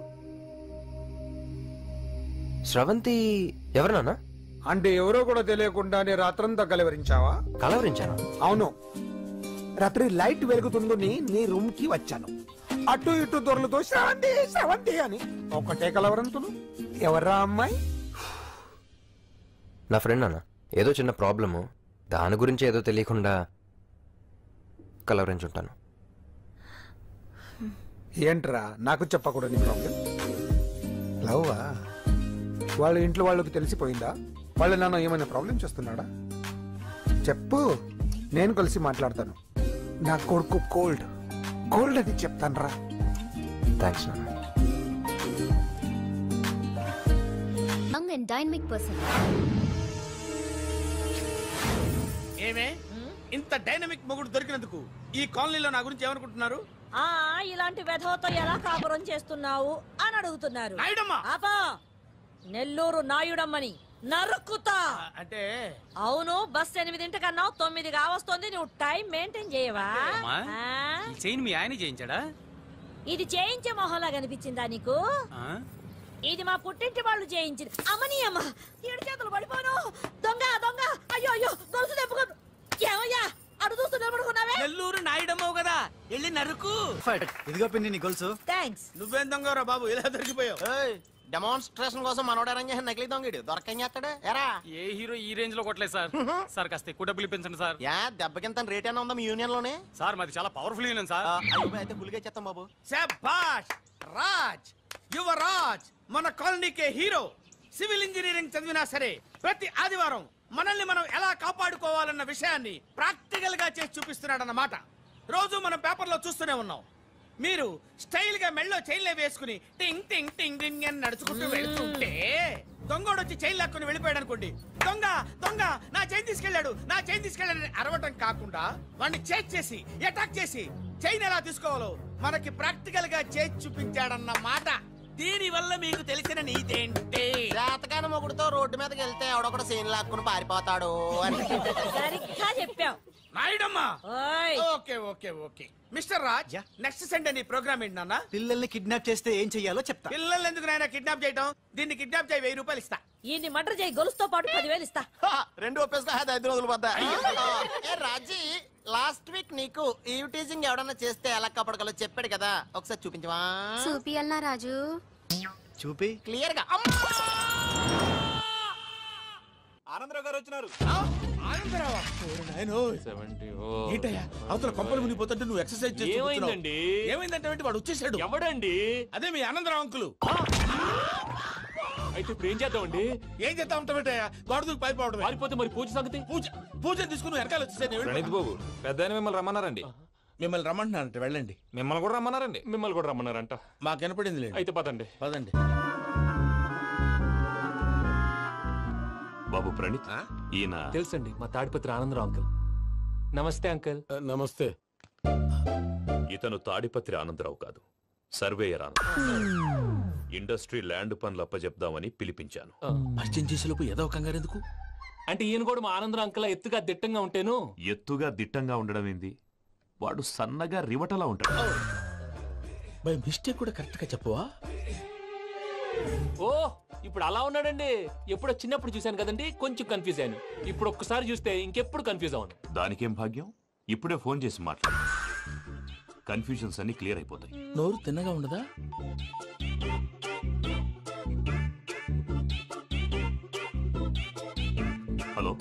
[SPEAKER 4] స్రవంతి ఎవరు నాన్న?
[SPEAKER 7] అంటే ఎవరో కూడా తెలియకుండానే రాత్రంతా కలవరించావా?
[SPEAKER 4] కలవరించాను.
[SPEAKER 7] అవును, రాత్రి లైట్ వెలుగుతుందని నీ రూమ్ కి వచ్చాను. అటు ఇటు దొరలతో శ్రవంతి శ్రవంతి అని ఒకటే కలవరంతులు. ఎవర్రా అమ్మాయి?
[SPEAKER 4] నా ఫ్రెండ్ నాన్న. ఏదో చిన్న ప్రాబ్లము, దాని గురించి ఏదో తెలియకుండా కలవరించుంటాను.
[SPEAKER 7] ఏంట్రా నాకు చెప్పకూడదు నీ ప్రాబ్లం? లవ్వా? వాళ్ళ ఇంట్లో వాళ్ళకి తెలిసిపోయిందా? వాళ్ళ నాన్న ఏమైనా ప్రాబ్లం చేస్తున్నాడా? చెప్పు, నేను కలిసి మాట్లాడతాను. నా కొడుకు కోల్డ్ కోల్డ్ అది చెప్తాను రా.
[SPEAKER 4] థ్యాంక్స్ నాన్న.
[SPEAKER 18] Young and dynamic person.
[SPEAKER 13] ఏమే ఇంత డైనమిక్ మొగుడు దొరికినందుకు ఈ కాలనీలో నా గురించి ఏమనుకుంటున్నారు?
[SPEAKER 3] ఇలాంటి వెధవతో ఎలా కాపురం చేస్తున్నావు అని అడుగుతున్నారు. ఆపా, నెల్లూరు నాయుడమ్మని నరుక్కుతా.
[SPEAKER 13] అంటే
[SPEAKER 3] అవును, బస్ 8 9 కావస్తుంది. నువ్వు టైం మెయింటైన్ చేయవా?
[SPEAKER 1] చైన్ మీ ఆయన చేయించాడా?
[SPEAKER 3] ఇది చేయించే మొహంలా కనిపించిందా నీకు? ఇది మా పుట్టింటి వాళ్ళు చేయించింది. అమ్మని అమ్మ, 7 చేతులు పడిపోను. దొంగ దొంగ, అయ్యో అయ్యో, గొలుసు తెప్పుకోను. ఏమయ్యా అడు చూస్తూ నిలబడుకున్నావే?
[SPEAKER 1] నెల్లూరు నాయుడమ్మవు కదా, వెళ్ళి నరుకు.
[SPEAKER 24] ఇదిగో పిన్ని నీ గొలుసు.
[SPEAKER 3] థ్యాంక్స్.
[SPEAKER 13] నువ్వేం దొంగరా బాబు, ఇలా దొరికిపోయావు?
[SPEAKER 1] డెమాన్స్ట్రేషన్ కోసం మనోడు అరేంజ్ చేసిన నకిలీ దొంగడు దొరకని చేస్తాడు. ఎరా
[SPEAKER 10] ఏ హీరో ఈ రేంజ్ లో కొట్టలేదు సార్. సార్ కాస్త ఎక్కువ డబ్బులు ఇప్పించండి సార్.
[SPEAKER 1] దెబ్బకింత రేట్ అయినా ఉందా మీ యూనియన్ లోనే?
[SPEAKER 10] సార్ మాది చాలా పవర్ఫుల్ యూనియన్ సార్.
[SPEAKER 1] అయితే గులిగా చేస్తాం బాబు.
[SPEAKER 13] శభాష్ రాజ్, యువరాజ్, మన కాలనీకే హీరో. సివిల్ ఇంజనీరింగ్ చదివినా సరే ప్రతి ఆదివారం
[SPEAKER 6] మనల్ని మనం ఎలా కాపాడుకోవాలన్న విషయాన్ని ప్రాక్టికల్ గా చేసి చూపిస్తున్నాడన్నమాట. రోజు మనం పేపర్లో చూస్తూనే ఉన్నాం. మీరు స్టైల్ గా మెళ్ళో చైన్లే వేసుకుని టింగ్ టింగ్ టింగ్ టింగ్ అని నడుచుకుంటూ వెళ్తుంటే దొంగోడు వచ్చి చైన్ లాక్కుని వెళ్ళిపోయాడు అనుకోండి. దొంగ దొంగ నా చైన్ తీసుకెళ్ళాడు, నా చైన్ తీసుకెళ్ళాడని అరవటం కాకుండా వాడిని చేజ్ చేసి అటాక్ చేసి చైన్ ఎలా తీసుకోవాలో మనకి ప్రాక్టికల్ గా చేసి చూపించాడన్న మాట. దీని వల్ల మీకు తెలిసిన నీతేంటి?
[SPEAKER 7] జాతకాన మొగుడుతో రోడ్డు మీదకి వెళ్తే ఎవడొకడు సీన్ లాక్కుని పారిపోతాడు అని.
[SPEAKER 3] సరిగ్గా చెప్పావు
[SPEAKER 6] నాయుడమ్మా. Okay okay okay mister Raj, next Sunday నీ ప్రోగ్రామ్ ఏంటి నాన్న?
[SPEAKER 24] పిల్లల్ని కిడ్నాప్ చేస్తే ఏం చెయ్యాలో చెప్తా.
[SPEAKER 6] పిల్లల్ని ఎందుకు నాయన కిడ్నాప్ చేయటం? దీన్ని కిడ్నాప్ చేయి 1000 రూపాయలు ఇస్తా.
[SPEAKER 3] ఈ మటర్ చేయి గొలుసుతో పాటు 10,000 ఇస్తా.
[SPEAKER 7] 2 ఒప్పేస్తా 5 రోజులు పడ్డా. రాజీ, లాస్ట్ వీక్ నీకు ఈ టీజింగ్ ఎవడన్నా చేస్తే ఎలా కాపాడగలో చెప్పాడు కదా, ఒకసారి చూపించవా?
[SPEAKER 18] చూపియల్నా రాజు?
[SPEAKER 24] చూపి
[SPEAKER 7] క్లియర్ గా.
[SPEAKER 6] ఆనందరావు గారు వచ్చినారు. ఆనందరావా? ఏంటయ్యా అవతల కొంపలు మునిగిపోతుంటే నువ్వు ఎక్సర్సైజ్ చేస్తూ
[SPEAKER 23] ఏమైందండి?
[SPEAKER 6] ఏమైందంటే వాడు వచ్చేసాడు.
[SPEAKER 23] ఎవడండి?
[SPEAKER 6] అదే మీ ఆనందరావు అంకులు.
[SPEAKER 23] అయితే ఇప్పుడు ఏం చేద్దామండి?
[SPEAKER 6] ఏం చేద్దాం ఉంటావేటయ్యా? గోడ దూకి పైపోవడం.
[SPEAKER 23] పారిపోతే మరి పూజ సంగతి?
[SPEAKER 6] పూజ తీసుకుని వెనకాల వచ్చేసాను.
[SPEAKER 9] ప్రణీత్ బాబు, పెద్ద మిమ్మల్ని రమ్మన్నారండి.
[SPEAKER 6] మిమ్మల్ని రమ్మంటున్నారంట, వెళ్ళండి.
[SPEAKER 9] మిమ్మల్ని కూడా రమ్మన్నారండి.
[SPEAKER 23] మిమ్మల్ని కూడా రమ్మన్నారంట.
[SPEAKER 6] మాకు వినపడింది.
[SPEAKER 23] అయితే పదండి.
[SPEAKER 6] పదండి.
[SPEAKER 11] బాబు ప్రణీత్, ఈయన
[SPEAKER 23] తెలుసండి, మా తాడిపత్రి ఆనందరావు అంకుల్. నమస్తే అంకుల్.
[SPEAKER 5] నమస్తే.
[SPEAKER 1] ఇతను తాడిపత్రి ఆనందరావు కాదు, సర్వేయర్ ఆనందరావు. ఇండస్ట్రీ ల్యాండ్ పనులు అప్పచెప్దామని పిలిపించాను.
[SPEAKER 6] పరిచయం చేసేలోపు ఏదో కంగారు ఎందుకు?
[SPEAKER 23] అంటే ఈయన కూడా మా ఆనందరావు అంకుల్ ఎత్తుగా దిట్టంగా ఉంటాను.
[SPEAKER 11] ఎత్తుగా దిట్టంగా ఉండడం ఏంది? వాడు సన్నగా రివటలా ఉంటాడు.
[SPEAKER 6] బై మిస్టేక్ కూడా కరెక్ట్ గా చెప్పవా?
[SPEAKER 23] ఓ, ఇప్పుడు అలా ఉన్నాడండి. ఎప్పుడో చిన్నప్పుడు చూశాను కదండి, కొంచెం కన్ఫ్యూజ్ అయ్యాను. ఇప్పుడు ఒక్కసారి చూస్తే ఇంకెప్పుడు కన్ఫ్యూజ్ అవును.
[SPEAKER 11] దానికేం భాగ్యం, ఇప్పుడే ఫోన్ చేసి మాట్లాడు. కన్ఫ్యూజన్స్ అన్ని క్లియర్ అయిపోతాయి.
[SPEAKER 6] నోరు తిన్నగా ఉండదా?
[SPEAKER 11] హలో,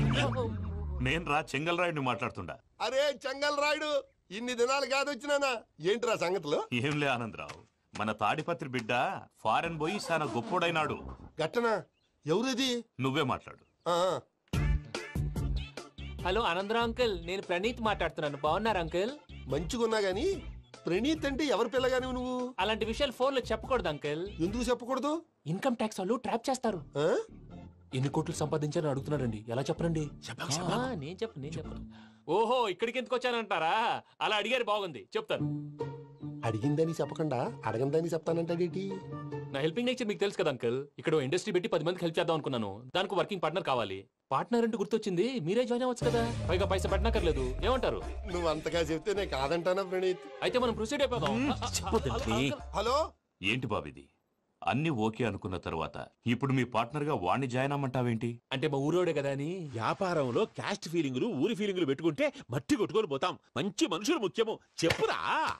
[SPEAKER 11] నేను రా చెంగల్ రాయుడిని మాట్లాడుతుండా.
[SPEAKER 25] అరే చెంగల్ రాయుడు, ఇన్ని దినాలు కాదు వచ్చినానా? ఏంట్రా సంగతులు?
[SPEAKER 11] ఏంలే ఆనందరావు, మన తాడిపత్రి బిడ్డ ఫారెన్ పోయి చాలా గొప్పోడైనాడు.
[SPEAKER 25] గట్టనా? ఎవరిది?
[SPEAKER 11] నువ్వే మాట్లాడు.
[SPEAKER 23] హలో ఆనందరావు అంకుల్, నేను ప్రణీత్ మాట్లాడుతున్నాను. బాగున్నారు అంకుల్?
[SPEAKER 25] మంచిగున్నా గాని ప్రణీత్ అంటే ఎవరి పిల్లగాని నువ్వు?
[SPEAKER 23] అలాంటి విషయాలు ఫోన్ లో చెప్పకూడదు అంకుల్.
[SPEAKER 25] ఎందుకు చెప్పకూడదు?
[SPEAKER 23] ఇన్కమ్ ట్యాక్స్ వాళ్ళు ట్రాప్ చేస్తారు. ఎన్ని కోట్లు సంపాదించాలని అడుగుతున్నారండి. ఎలా చెప్పరండి? నేను చెప్పను. ఓహో, ఇక్కడికి ఎందుకు వచ్చానంటారా? అలా అడిగారు, బాగుంది, చెప్తాను.
[SPEAKER 25] అడిగిందని చెప్పకుండా అడగందని చెప్తానంటాడేటి?
[SPEAKER 23] నా హెల్పింగ్ నేచర్ మీకు తెలుసు కదా అంకుల్. ఇక్కడ ఇండస్ట్రీ పెట్టి 10 మందికి హెల్ప్ చేద్దాం అనుకున్నాను. దానికి వర్కింగ్ పార్ట్నర్ కావాలి. పార్ట్నర్ అంటే గుర్తొచ్చింది, మీరే జాయిన్ అవ్వచ్చు కదా. పైగా పైసా పెట్టనక్కర్లేదు. ఏమంటారు?
[SPEAKER 25] నువ్వు అంతగా చెప్తే నేను కాదంటానా ప్రణీత్?
[SPEAKER 23] అయితే మనం ప్రొసీడ్ అయిపోదాం.
[SPEAKER 25] హలో,
[SPEAKER 11] ఏంటి బాబిది? అన్ని ఓకే అనుకున్న తర్వాత ఇప్పుడు మీ పార్ట్నర్ గా వాణ్ణి జాయిన్ అమ్మంటావేంటి?
[SPEAKER 23] అంటే మా ఊరోడే కదా అని.
[SPEAKER 5] వ్యాపారంలో క్యాస్ట్ ఫీలింగులు, ఊరి ఫీలింగులు పెట్టుకుంటే మట్టి కొట్టుకొని పోతాం. మంచి మనుషులు ముఖ్యము. చెప్పురా.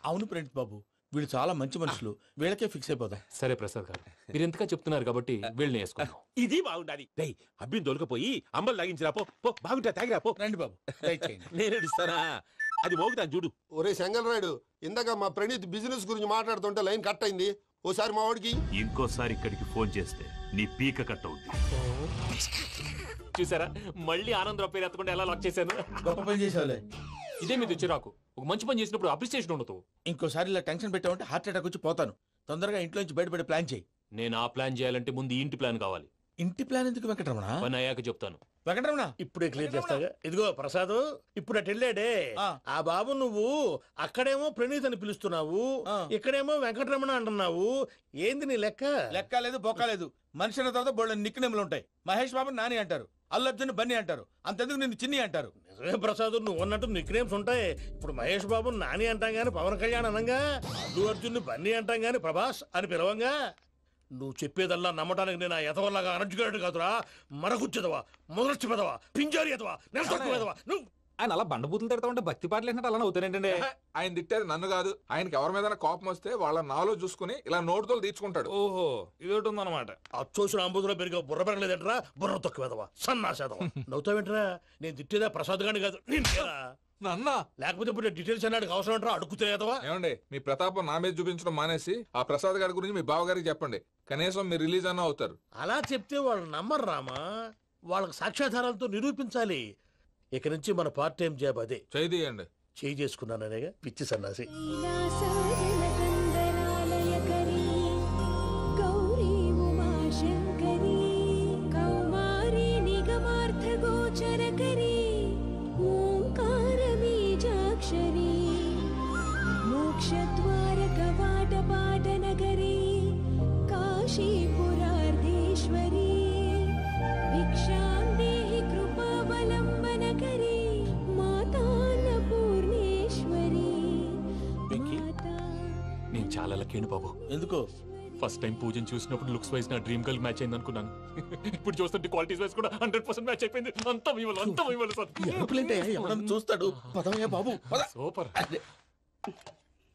[SPEAKER 6] అవును ప్రణీత్ బాబు, వీళ్ళు చాలా మంచి మనుషులు. వీళ్ళకే ఫిక్స్ అయిపోతాం.
[SPEAKER 23] సరే ప్రసాద్ గారు, మీరు ఎంతగా చెప్తున్నారు కాబట్టి వీళ్ళని వేసుకుందాం.
[SPEAKER 5] ఇది బాగుండాలి. డై అబ్బిని దొలకపోయి అంబలు లాగించిరా పో. బాగుంటా, తాగిరా పో.
[SPEAKER 6] రండి బాబు,
[SPEAKER 5] నేను ఇస్తానా? అది మోగుతాను చూడు.
[SPEAKER 25] ఒరే చెంగల్ రాయుడు, ఇందాక మా ప్రణీత్ బిజినెస్ గురించి మాట్లాడుతుంటే లైన్ కట్ అయింది. ఓసారి మా వాడికి
[SPEAKER 11] ఇంకోసారి ఇక్కడికి ఫోన్ చేస్తే నీ పీక కట్ అవుద్ది.
[SPEAKER 23] చూసారా, మళ్ళీ ఆనందరావు పేరు ఎత్తకుండా ఎలా లాక్ చేశాను.
[SPEAKER 6] గొప్ప పని చేసావులే.
[SPEAKER 23] ఇదే మీద చిరాకు. ఒక మంచి పని చేసినప్పుడు అప్రిసియేషన్ ఉండదు.
[SPEAKER 6] ఇంకోసారి ఇలా టెన్షన్ పెట్టామంటే హార్ట్ అటాక్ వచ్చి పోతాను. తొందరగా ఇంట్లో నుంచి బయటపడే ప్లాన్ చేయి.
[SPEAKER 23] నేను ఆ ప్లాన్ చేయాలంటే ముందు ఈ ఇంటి ప్లాన్ కావాలి.
[SPEAKER 6] ఇంటి ప్లాన్ ఎందుకు వెంకటరమణ?
[SPEAKER 23] పని అయ్యాక చెప్తాను.
[SPEAKER 6] వెంకటరమణ
[SPEAKER 8] ఇప్పుడే క్లియర్ చేస్తాగా. ఇదిగో ప్రసాద్, ఇప్పుడు అటు వెళ్ళాడే ఆ బాబు, నువ్వు అక్కడేమో ప్రణీత్ అని పిలుస్తున్నావు, ఇక్కడేమో వెంకటరమణ అంటున్నావు. ఏంది నీ లెక్క?
[SPEAKER 6] లెక్క లేదు, బొక్క లేదు. మనిషి అన్న తర్వాత బోళ్ళ నిక్ నేమ్లు ఉంటాయి. మహేష్ బాబు నాని అంటారు, అల్లు అర్జున్ బన్నీ అంటారు, అంతెందుకు నిన్ను చిన్ని అంటారు.
[SPEAKER 8] నిజమే ప్రసాద్, నువ్వు అన్నట్టు నిక్ నేమ్స్ ఉంటాయి. ఇప్పుడు మహేష్ బాబు నాని అంటాం గాని పవన్ కళ్యాణ్ అనంగా, అల్లు అర్జున్ బన్నీ అంటాం గాని ప్రభాస్ అని పిలవంగా. నువ్వు చెప్పేదల్లా నమ్మటానికి నేను ఎతవల్లాగా అనర్జుకేటెడ్ కాదురా. మరగుచ్చదవా, మొదలచ్చి పెదవా, పింజారి ఎదవా, నెలసొక్కుదవా. నువ్వు
[SPEAKER 9] ఆయన అలా బండబూతులు తిడతా ఉంటే భక్తి పాటలు ఏంటంటే అలా అవుతానంటే. ఆయన తిట్టేది నన్ను కాదు, ఆయనకి ఎవరి మీద కోపం వస్తే వాళ్ళ నాలో చూసుకుని ఇలా నోటుతో తీర్చుకుంటాడు.
[SPEAKER 8] ఓహో, ఇదొకటి ఉందన్నమాట. అచ్చోసిన అంబుధులో పెరిగే బుర్ర పెరగలేదట్రా, బుర్ర తొక్కువేదవా, సన్నాసేదవా. నవ్వుతావేంట్రా? నేను తిట్టేదా ప్రసాద్ గాని కాదు,
[SPEAKER 9] నన్నా.
[SPEAKER 8] లేకపోతే ఇప్పుడు డీటెయిల్స్ అన్నాడు అవసరం అంటారా? అడుగుతాయేదవా.
[SPEAKER 12] ఏమండి, మీ ప్రతాపం నా మీద చూపించడం మానేసి ఆ ప్రసాద్ గారి గురించి మీ బావగారికి చెప్పండి. కనీసం మీరు రిలీజ్ అన్న అవుతారు.
[SPEAKER 8] అలా చెప్తే వాళ్ళు నమ్మరు రామా. వాళ్ళకి సాక్ష్యాధారాలతో నిరూపించాలి. ఇక నుంచి మన పార్ట్ టైం జాబ్ అదే.
[SPEAKER 12] చేయండి.
[SPEAKER 8] చేయి చేసుకున్నాననేగా పిచ్చి సన్నాసి.
[SPEAKER 23] నేను చాలా లక్కీని బాబు.
[SPEAKER 8] ఎందుకో?
[SPEAKER 23] ఫస్ట్ టైం పూజను చూసినప్పుడు లుక్స్ వైజ్ నా డ్రీమ్ గర్ల్ మ్యాచ్ అయింది అనుకున్నాను. ఇప్పుడు చూస్తుంటే క్వాలిటీస్ వైజ్ కూడా 100% మ్యాచ్ అయిపోయింది. అంతా ఇవ్వాలి సార్.
[SPEAKER 8] చూస్తాడు. పదవయ్యా బాబు.
[SPEAKER 23] సూపర్.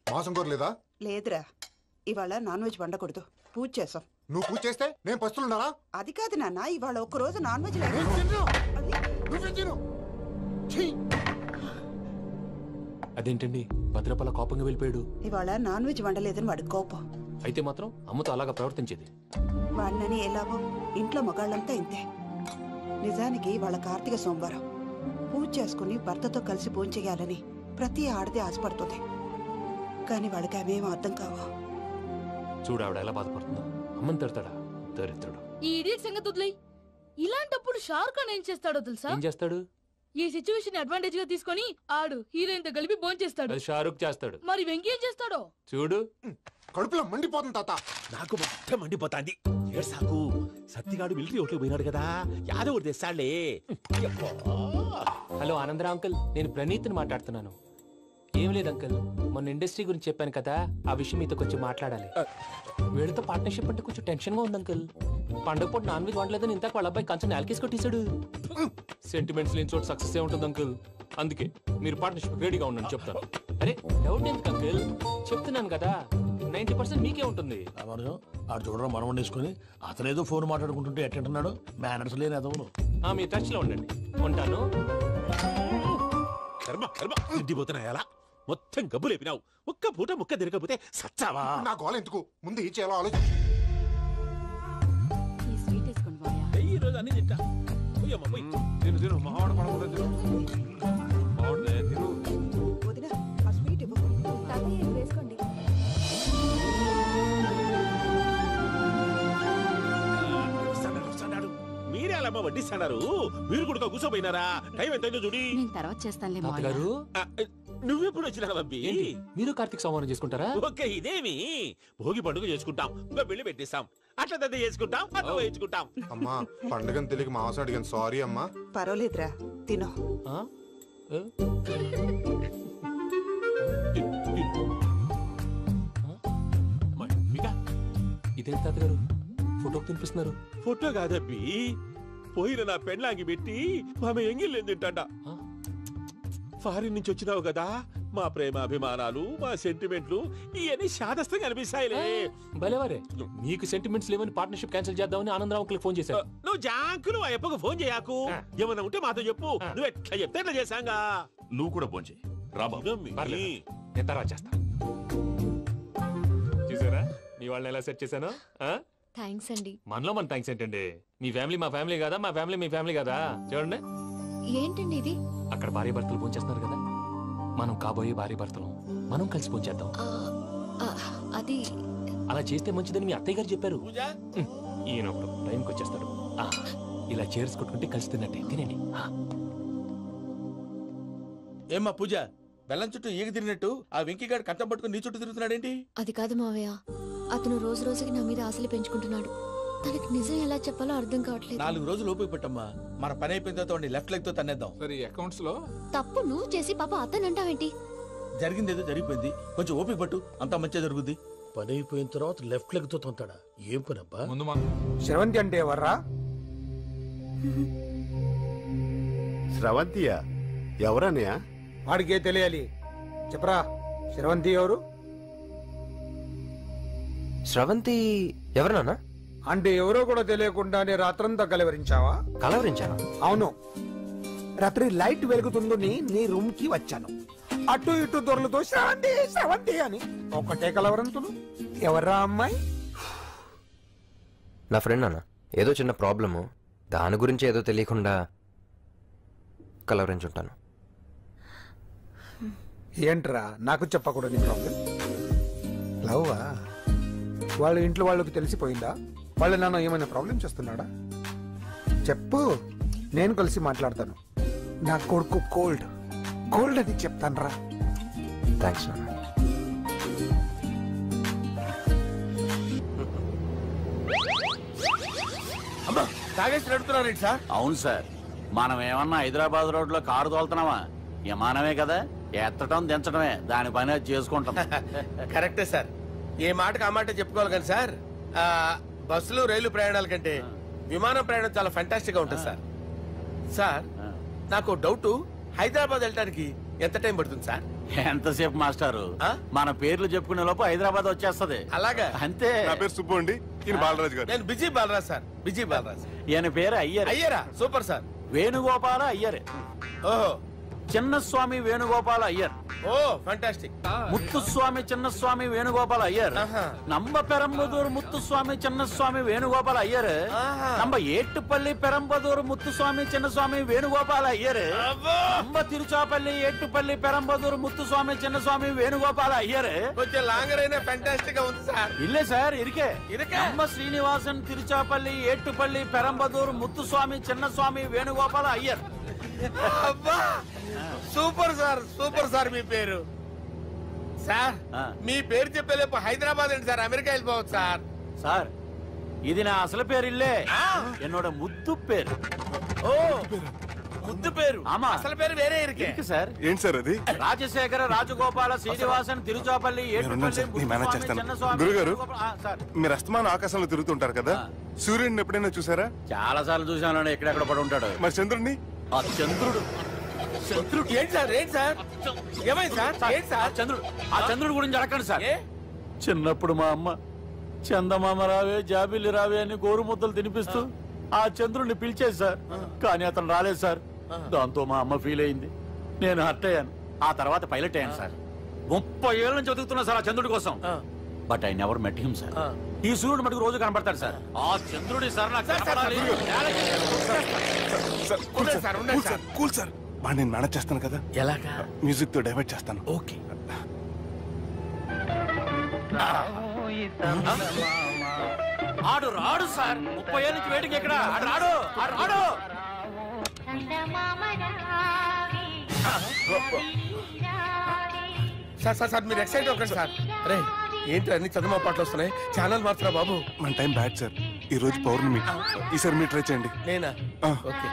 [SPEAKER 22] మాసం కోరలేదా?
[SPEAKER 26] లేదురా, ఇవాళ నాన్ వెజ్ వండకూడదు. పూజ చేసాం.
[SPEAKER 25] నువ్వు పూజ చేస్తే నేను పస్తులున్నారా?
[SPEAKER 26] అది కాదు నాన్న, ఇవాళ ఒక్క రోజు నాన్ వెజ్ లేదు.
[SPEAKER 23] అదేంటండి భద్రపల కోపంగా వెళ్ళిపోయాడు?
[SPEAKER 26] ఇవాళ నాన్ వెజ్ వండలేదని వాడి కోపం.
[SPEAKER 23] అయితే మాత్రం అమ్మతో అలాగా ప్రవర్తించేది.
[SPEAKER 26] వాడినని ఎలాగో ఇంట్లో మగాళ్ళంతా ఇంతే. నిజానికి వాళ్ళ కార్తీక సోమవారం. పూజ చేసుకుని భర్తతో కలిసి భోంచేయాలని ప్రతి ఆడది ఆశపడుతుంది. కానీ వాళ్ళకి అవేమో అర్థం కావు.
[SPEAKER 23] చూడు ఆవిడ ఎలా బాధపడుతుందో. అమ్మని తిడతాడా దరిద్రుడు.
[SPEAKER 27] ఈ ఇడియట్ సంగతి వదిలేయ్. ఇలాంటప్పుడు షారుఖ్ ఖాన్ ఏం చేస్తాడో తెలుసా?
[SPEAKER 23] ఏం చేస్తాడు?
[SPEAKER 27] ఈ సిచ్యువేషన్ అడ్వాంటేజ్ గా తీసుకొని ఆడు హీరోయిన్ తో కలిపి బోన్ చేస్తాడు.
[SPEAKER 23] అది షారుఖ్ చేస్తాడు.
[SPEAKER 27] మరి వెంకీ ఏం చేస్తాడో
[SPEAKER 23] చూడు.
[SPEAKER 25] కడుపులో మండిపోతుంది తాత.
[SPEAKER 5] నాకు మొత్తం మండిపోతాంది. ఏడ్సాకు. సత్తిగాడు మిలిటరీ ఓట్లు పోయినాడు కదా, యాదవ్ తెస్తాడులే.
[SPEAKER 23] హలో ఆనందరా అంకుల్, నేను ప్రణీత్ని మాట్లాడుతున్నాను. ఏం లేదు అంకుల్, మొన్న ఇండస్ట్రీ గురించి చెప్పాను కదా, ఆ విషయం మీతో కొంచెం మాట్లాడాలి. వీళ్ళతో పార్ట్నర్షిప్ అంటే కొంచెం టెన్షన్ గా ఉంది అంకుల్. పండుగ పూట నాన్ వెజ్ వండలేదని ఇంతకు వాళ్ళ అబ్బాయి కంచెం నేలకేసి కొట్టేశాడు. సెంటిమెంట్స్ లేని చోట సక్సెస్ ఏ ఉంటుంది అంకుల్. అందుకే మీరు పార్ట్నర్షిప్ రెడీగా ఉండండి చెప్తాను. అరే డౌట్ ఎందుకు అంకుల్, చెప్తున్నాను కదా 90% మీకే ఉంటుంది.
[SPEAKER 8] ఆడు చూడడం మనం వండేసుకుని అతనేదో ఫోన్ మాట్లాడుకుంటుంటే ఎట్టంటున్నాడు. మేనర్స్ లేని అదవును.
[SPEAKER 23] మీ టచ్ లో ఉండండి. ఉంటాను.
[SPEAKER 5] కర్మ కర్మ తిండిపోతున్నాయా? మొత్తం గబ్బు లేపినావు. ఒక్క పూట ముక్క తిరగకపోతే సచ్చావా?
[SPEAKER 25] నా గోల ఎందుకు, ముందు ఏం చేయాలో ఆలోచించు.
[SPEAKER 5] ఈ రోజు అన్ని తింటా.
[SPEAKER 12] తిను తిను, మావాడు పడకుండా తిను. మావాడునే తిను.
[SPEAKER 26] వదినా, ఆ స్వీట్ ఇవ్వు.
[SPEAKER 18] వేసుకోండి.
[SPEAKER 5] మీరే అలా వడ్డిస్తున్నారు. మీరు కూడా కూర్చోపోయినారా? టైం ఎంతైందో చూడి.
[SPEAKER 18] తర్వాత చేస్తానులే
[SPEAKER 23] తాతగారు.
[SPEAKER 5] నువ్వెప్పుడు వచ్చినా అబ్బి?
[SPEAKER 23] మీరు కార్తీక సంహారం చేసుకుంటారా?
[SPEAKER 5] ఓకే, ఇదేమి భోగి పండుగ చేసుకుంటాం, ఇంకా పెళ్లి పెట్టేస్తాం, అట్లా దద్ద చేసుకుంటాం, అట్లా వేయించుకుంటాం.
[SPEAKER 22] అమ్మా పండుగని తెలియక మాంసం అడిగాను, సారీ అమ్మా.
[SPEAKER 26] పర్వాలేదురా, తినో.
[SPEAKER 23] ఇదేంటి తాతగారు ఫోటోకి తినిపిస్తున్నారు?
[SPEAKER 5] ఫోటో కాదబ్బి, పోయిన నా పెళ్ళాంగి పెట్టి ఆమె ఎంగిల్లేం తింటాడ. ఫారిన్ నుంచి వచ్చినావు కదా, మా ప్రేమ అభిమానాలు, మా సెంటిమెంట్లు ఇవన్నీ శాదస్తంగా అనిపిస్తాయిలే.
[SPEAKER 23] భలేవారే, మీకు సెంటిమెంట్స్ లేవని పార్ట్నర్షిప్ క్యాన్సిల్ చేద్దామని ఆనందరావు అంకుల్ ఫోన్ చేశారు.
[SPEAKER 5] నువ్వు జాంకులు ఆ ఎప్పకు ఫోన్ చేయకు. ఏమన్నా ఉంటే మాతో చెప్పు. నువ్వు ఎట్లా చెప్తే ఎట్లా చేశాంగా.
[SPEAKER 11] నువ్వు కూడా ఫోన్ చేయి.
[SPEAKER 23] నేను తర్వాత చేస్తా. చూసారా మీ వాళ్ళని ఎలా సెట్ చేశాను?
[SPEAKER 18] థ్యాంక్స్ అండి.
[SPEAKER 23] మనలో మన థ్యాంక్స్ ఏంటండి? మీ ఫ్యామిలీ మా ఫ్యామిలీ కదా, మా ఫ్యామిలీ మీ ఫ్యామిలీ కదా. చూడండి,
[SPEAKER 18] ఏంటండి ఇది?
[SPEAKER 23] అక్కడ భార్య భర్తలు పోంచేస్తున్నారు కదా, మనం కాబోయే భార్య భర్తలు మనం కలిసి పోంచేద్దాం.
[SPEAKER 18] అది
[SPEAKER 23] అలా చేస్తే మంచిదని మీ అత్తయ్య గారు చెప్పారు. ఈయన ఒకడు టైంకి వచ్చేస్తాడు. ఇలా చేర్స్ కొట్టుకుంటే కలిసి తిన్నట్టే. తినండి.
[SPEAKER 6] ఏమ్మా పూజ, బెల్లం చుట్టూ ఈగ తిరిగినట్టు ఆ వెంకీగాడు కంటం పట్టుకుని నీ చుట్టూ తిరుగుతున్నాడేంటి?
[SPEAKER 18] అది కాదు మావయ్య, అతను రోజు రోజుకి నా మీద ఆశలు పెంచుకుంటున్నాడు. తనకి నిజం ఎలా చెప్పాలో అర్థం కావట్లేదు.
[SPEAKER 6] 4 రోజులు ఓపిక పట్టమ్మా, మన పని అయిపోయిన తర్వాత లెఫ్ట్ లెగ్ తో తన్నేద్దాం.
[SPEAKER 12] సరే, అకౌంట్స్ లో
[SPEAKER 18] తప్పు నువ్వు చేసి పాప అతను అంటావేంటి?
[SPEAKER 6] జరిగిందేదో జరిగిపోయింది, కొంచెం ఓపిక పట్టు, అంతా మంచిగా జరుగుద్ది.
[SPEAKER 8] పని అయిపోయిన తర్వాత లెఫ్ట్ లెగ్ తో తొంతాడా? ఏం పని అబ్బా?
[SPEAKER 12] ముందు మనం
[SPEAKER 2] శ్రవంతి అంటే ఎవర్రా?
[SPEAKER 22] స్రవంతియా? ఎవరన్నయ్యా?
[SPEAKER 2] వాడికే తెలియాలి, చెప్పరా. శ్రవంతి ఎవరు?
[SPEAKER 4] స్రవంతి ఎవరు నాన్న?
[SPEAKER 2] అంటే ఎవరో కూడా తెలియకుండానే రాత్రంతా కలవరించావా?
[SPEAKER 4] కలవరించాను.
[SPEAKER 2] అవును, రాత్రి లైట్ వెలుగుతుందని నీ రూమ్ కి వచ్చాను. అటు ఇటు దొరలతో శ్రవంతి శ్రవంతి అని ఒకటే కలవరంతులు. ఎవర్రా అమ్మాయి?
[SPEAKER 4] నా ఫ్రెండ్ నాన్న, ఏదో చిన్న ప్రాబ్లము, దాని గురించి ఏదో తెలియకుండా కలవరించుంటాను.
[SPEAKER 2] ఏంట్రా నాకు చెప్పకూడదు నీ ప్రాబ్లం? లవ్వా? వాళ్ళ ఇంట్లో వాళ్ళకి తెలిసిపోయిందా? వాళ్ళు నన్ను ఏమైనా ప్రాబ్లం చేస్తున్నాడా? చెప్పు, నేను కలిసి మాట్లాడతాను. నా కొడుకు కోల్డ్ కోల్డ్ అని చెప్తాను రా.
[SPEAKER 4] థ్యాంక్స్ నాన్న.
[SPEAKER 13] అమ్మా తాగేసి నడుపుతున్నారేంటి సార్?
[SPEAKER 14] అవును సార్, మనం ఏమన్నా హైదరాబాద్ రోడ్ లో కారు తోలుతున్నామా? విమానమే కదా, ఎత్తడం దించడమే, దాని పని అది చేసుకుంటాం.
[SPEAKER 13] కరెక్టే సార్, ఏ మాటకు ఆ మాట చెప్పుకోవాలి కానీ సార్, బస్సులు రైలు ప్రయాణాల కంటే విమానం ప్రయాణం చాలా ఫంటాస్టిక్ గా ఉంటుంది సార్. సార్ నాకు డౌట్, హైదరాబాద్ వెళ్ళడానికి ఎంత టైం పడుతుంది సార్?
[SPEAKER 14] ఎంతసేపు మాస్టారు, మన పేర్లు చెప్పుకునే లోపు హైదరాబాద్ వచ్చేస్తది.
[SPEAKER 13] అలాగా?
[SPEAKER 14] అంతే.
[SPEAKER 22] నా పేరు సుబ్బు అండి, ఈయన బాలరాజు గారు.
[SPEAKER 13] నేను busy Balaraj sir, busy Balaraj.
[SPEAKER 14] ఈయన పేరు అయ్యర్.
[SPEAKER 13] అయ్యరా? Super sir.
[SPEAKER 14] వేణుగోపాల అయ్యర్.
[SPEAKER 13] ఓహో.
[SPEAKER 14] చిన్నస్వామి వేణుగోపాల అయ్యర్.
[SPEAKER 13] Oh fantastic.
[SPEAKER 14] ముత్తుస్వామి చిన్నస్వామి వేణుగోపాల అయ్యర్. நம்ம பெரம்பதூர் முத்துசுவாமி சின்னசுவாமி வேணுகோபால ஐயர். நம்ம ஏட்டுப்பள்ளி பெரம்பதூர் முத்துசுவாமி சின்னசுவாமி வேணுகோபால ஐயர். நம்ம திருச்சாப்பள்ளி ஏட்டுப்பள்ளி பெரம்பதூர் முத்துசுவாமி சின்னசுவாமி வேணுகோபால ஐயர்.
[SPEAKER 13] కొంచెం లాంగర్ అయినా ఫంటాస్టిక్ గా ఉంది సార్.
[SPEAKER 14] இல்ல சார், இருக்கே. நம்ம ஸ்ரீனிவாசன் திருச்சாப்பள்ளி ஏட்டுப்பள்ளி பெரம்பதூர் முத்துசுவாமி சின்னசுவாமி வேணுகோபால ஐயர்.
[SPEAKER 13] అబ్బా సూపర్ సార్, సూపర్ సార్. మీ పేరు సార్, మీ పేరు చెప్పేలేపు హైదరాబాద్ ఏంటి సార్, అమెరికా వెళ్ళిపోవచ్చు సార్.
[SPEAKER 14] సార్ ఇది నా అసలు పేరు ఇల్లే, என்னோட ముద్దు పేరు.
[SPEAKER 13] ఓ ముద్దు పేరు.
[SPEAKER 14] ఆమా,
[SPEAKER 13] అసలు పేరు వేరే ఇరికే
[SPEAKER 22] సార్. ఏంటి సార్ అది?
[SPEAKER 14] రాజశేఖర రాజగోపాల శ్రీనివాసన్ తిరుచాపల్లి
[SPEAKER 22] గురుగారు, మీరు అస్తమానం ఆకాశంలో తిరుగుతుంటారు కదా, సూర్యుడిని ఎప్పుడైనా చూసారా?
[SPEAKER 14] చాలా సార్లు చూసాను, ఎక్కడెక్కడ పడి ఉంటాడు.
[SPEAKER 22] మరి చంద్రుడిని?
[SPEAKER 14] ఆ చంద్రుడు.
[SPEAKER 13] చంద్రుడు ఏంటి సార్? ఏంటి సార్? ఏమైంది సార్? ఏంటి సార్?
[SPEAKER 14] చంద్రుడు. ఆ చంద్రుడు గురించి అడగండి సార్. చిన్నప్పుడు మా అమ్మ చందమామ రావే జాబిల్లి రావే అని గోరు ముద్దలు తినిపిస్తూ ఆ చంద్రుడిని పిలిచేది సార్, కానీ అతను రాలేదు సార్. దాంతో మా అమ్మ ఫీల్ అయింది, నేను హర్ట్ అయ్యాను. ఆ తర్వాత పైలట్ అయ్యాను సార్. 30 ఏళ్ళ నుంచి చదువుతున్నా సార్ ఆ చంద్రుడి కోసం. But I never met him sir. ఈ సూర్యుడు మటుకు రోజు కనబడతాడు సార్. ఆ చంద్రుడి సార్ నాకు కనపడాలి.
[SPEAKER 22] కూల్ సార్, వాడు నేను మేనేజ్ చేస్తాను కదా.
[SPEAKER 13] ఎలాగా?
[SPEAKER 22] మ్యూజిక్ తో డైవర్ట్ చేస్తాను.
[SPEAKER 13] ఓకే.
[SPEAKER 14] ఆడు రాడు సార్, 30 ఏళ్ళ నుంచి వెయిటింగ్ ఎక్కడ? ఆడు రాడు, ఆడు రాడు.
[SPEAKER 13] సార్ సార్ సార్ మీరు ఎక్సైట్ అవ్వకండి సార్. అరే ఏంటి అన్ని చదువు పాటలు వస్తున్నాయి, ఛానల్ మార్చరా బాబు.
[SPEAKER 22] మన టైం బ్యాడ్ సార్, ఈ రోజు పౌర్ణమి. ఈసారి మీరు ట్రై చేయండి.
[SPEAKER 13] నేనా? ఓకే.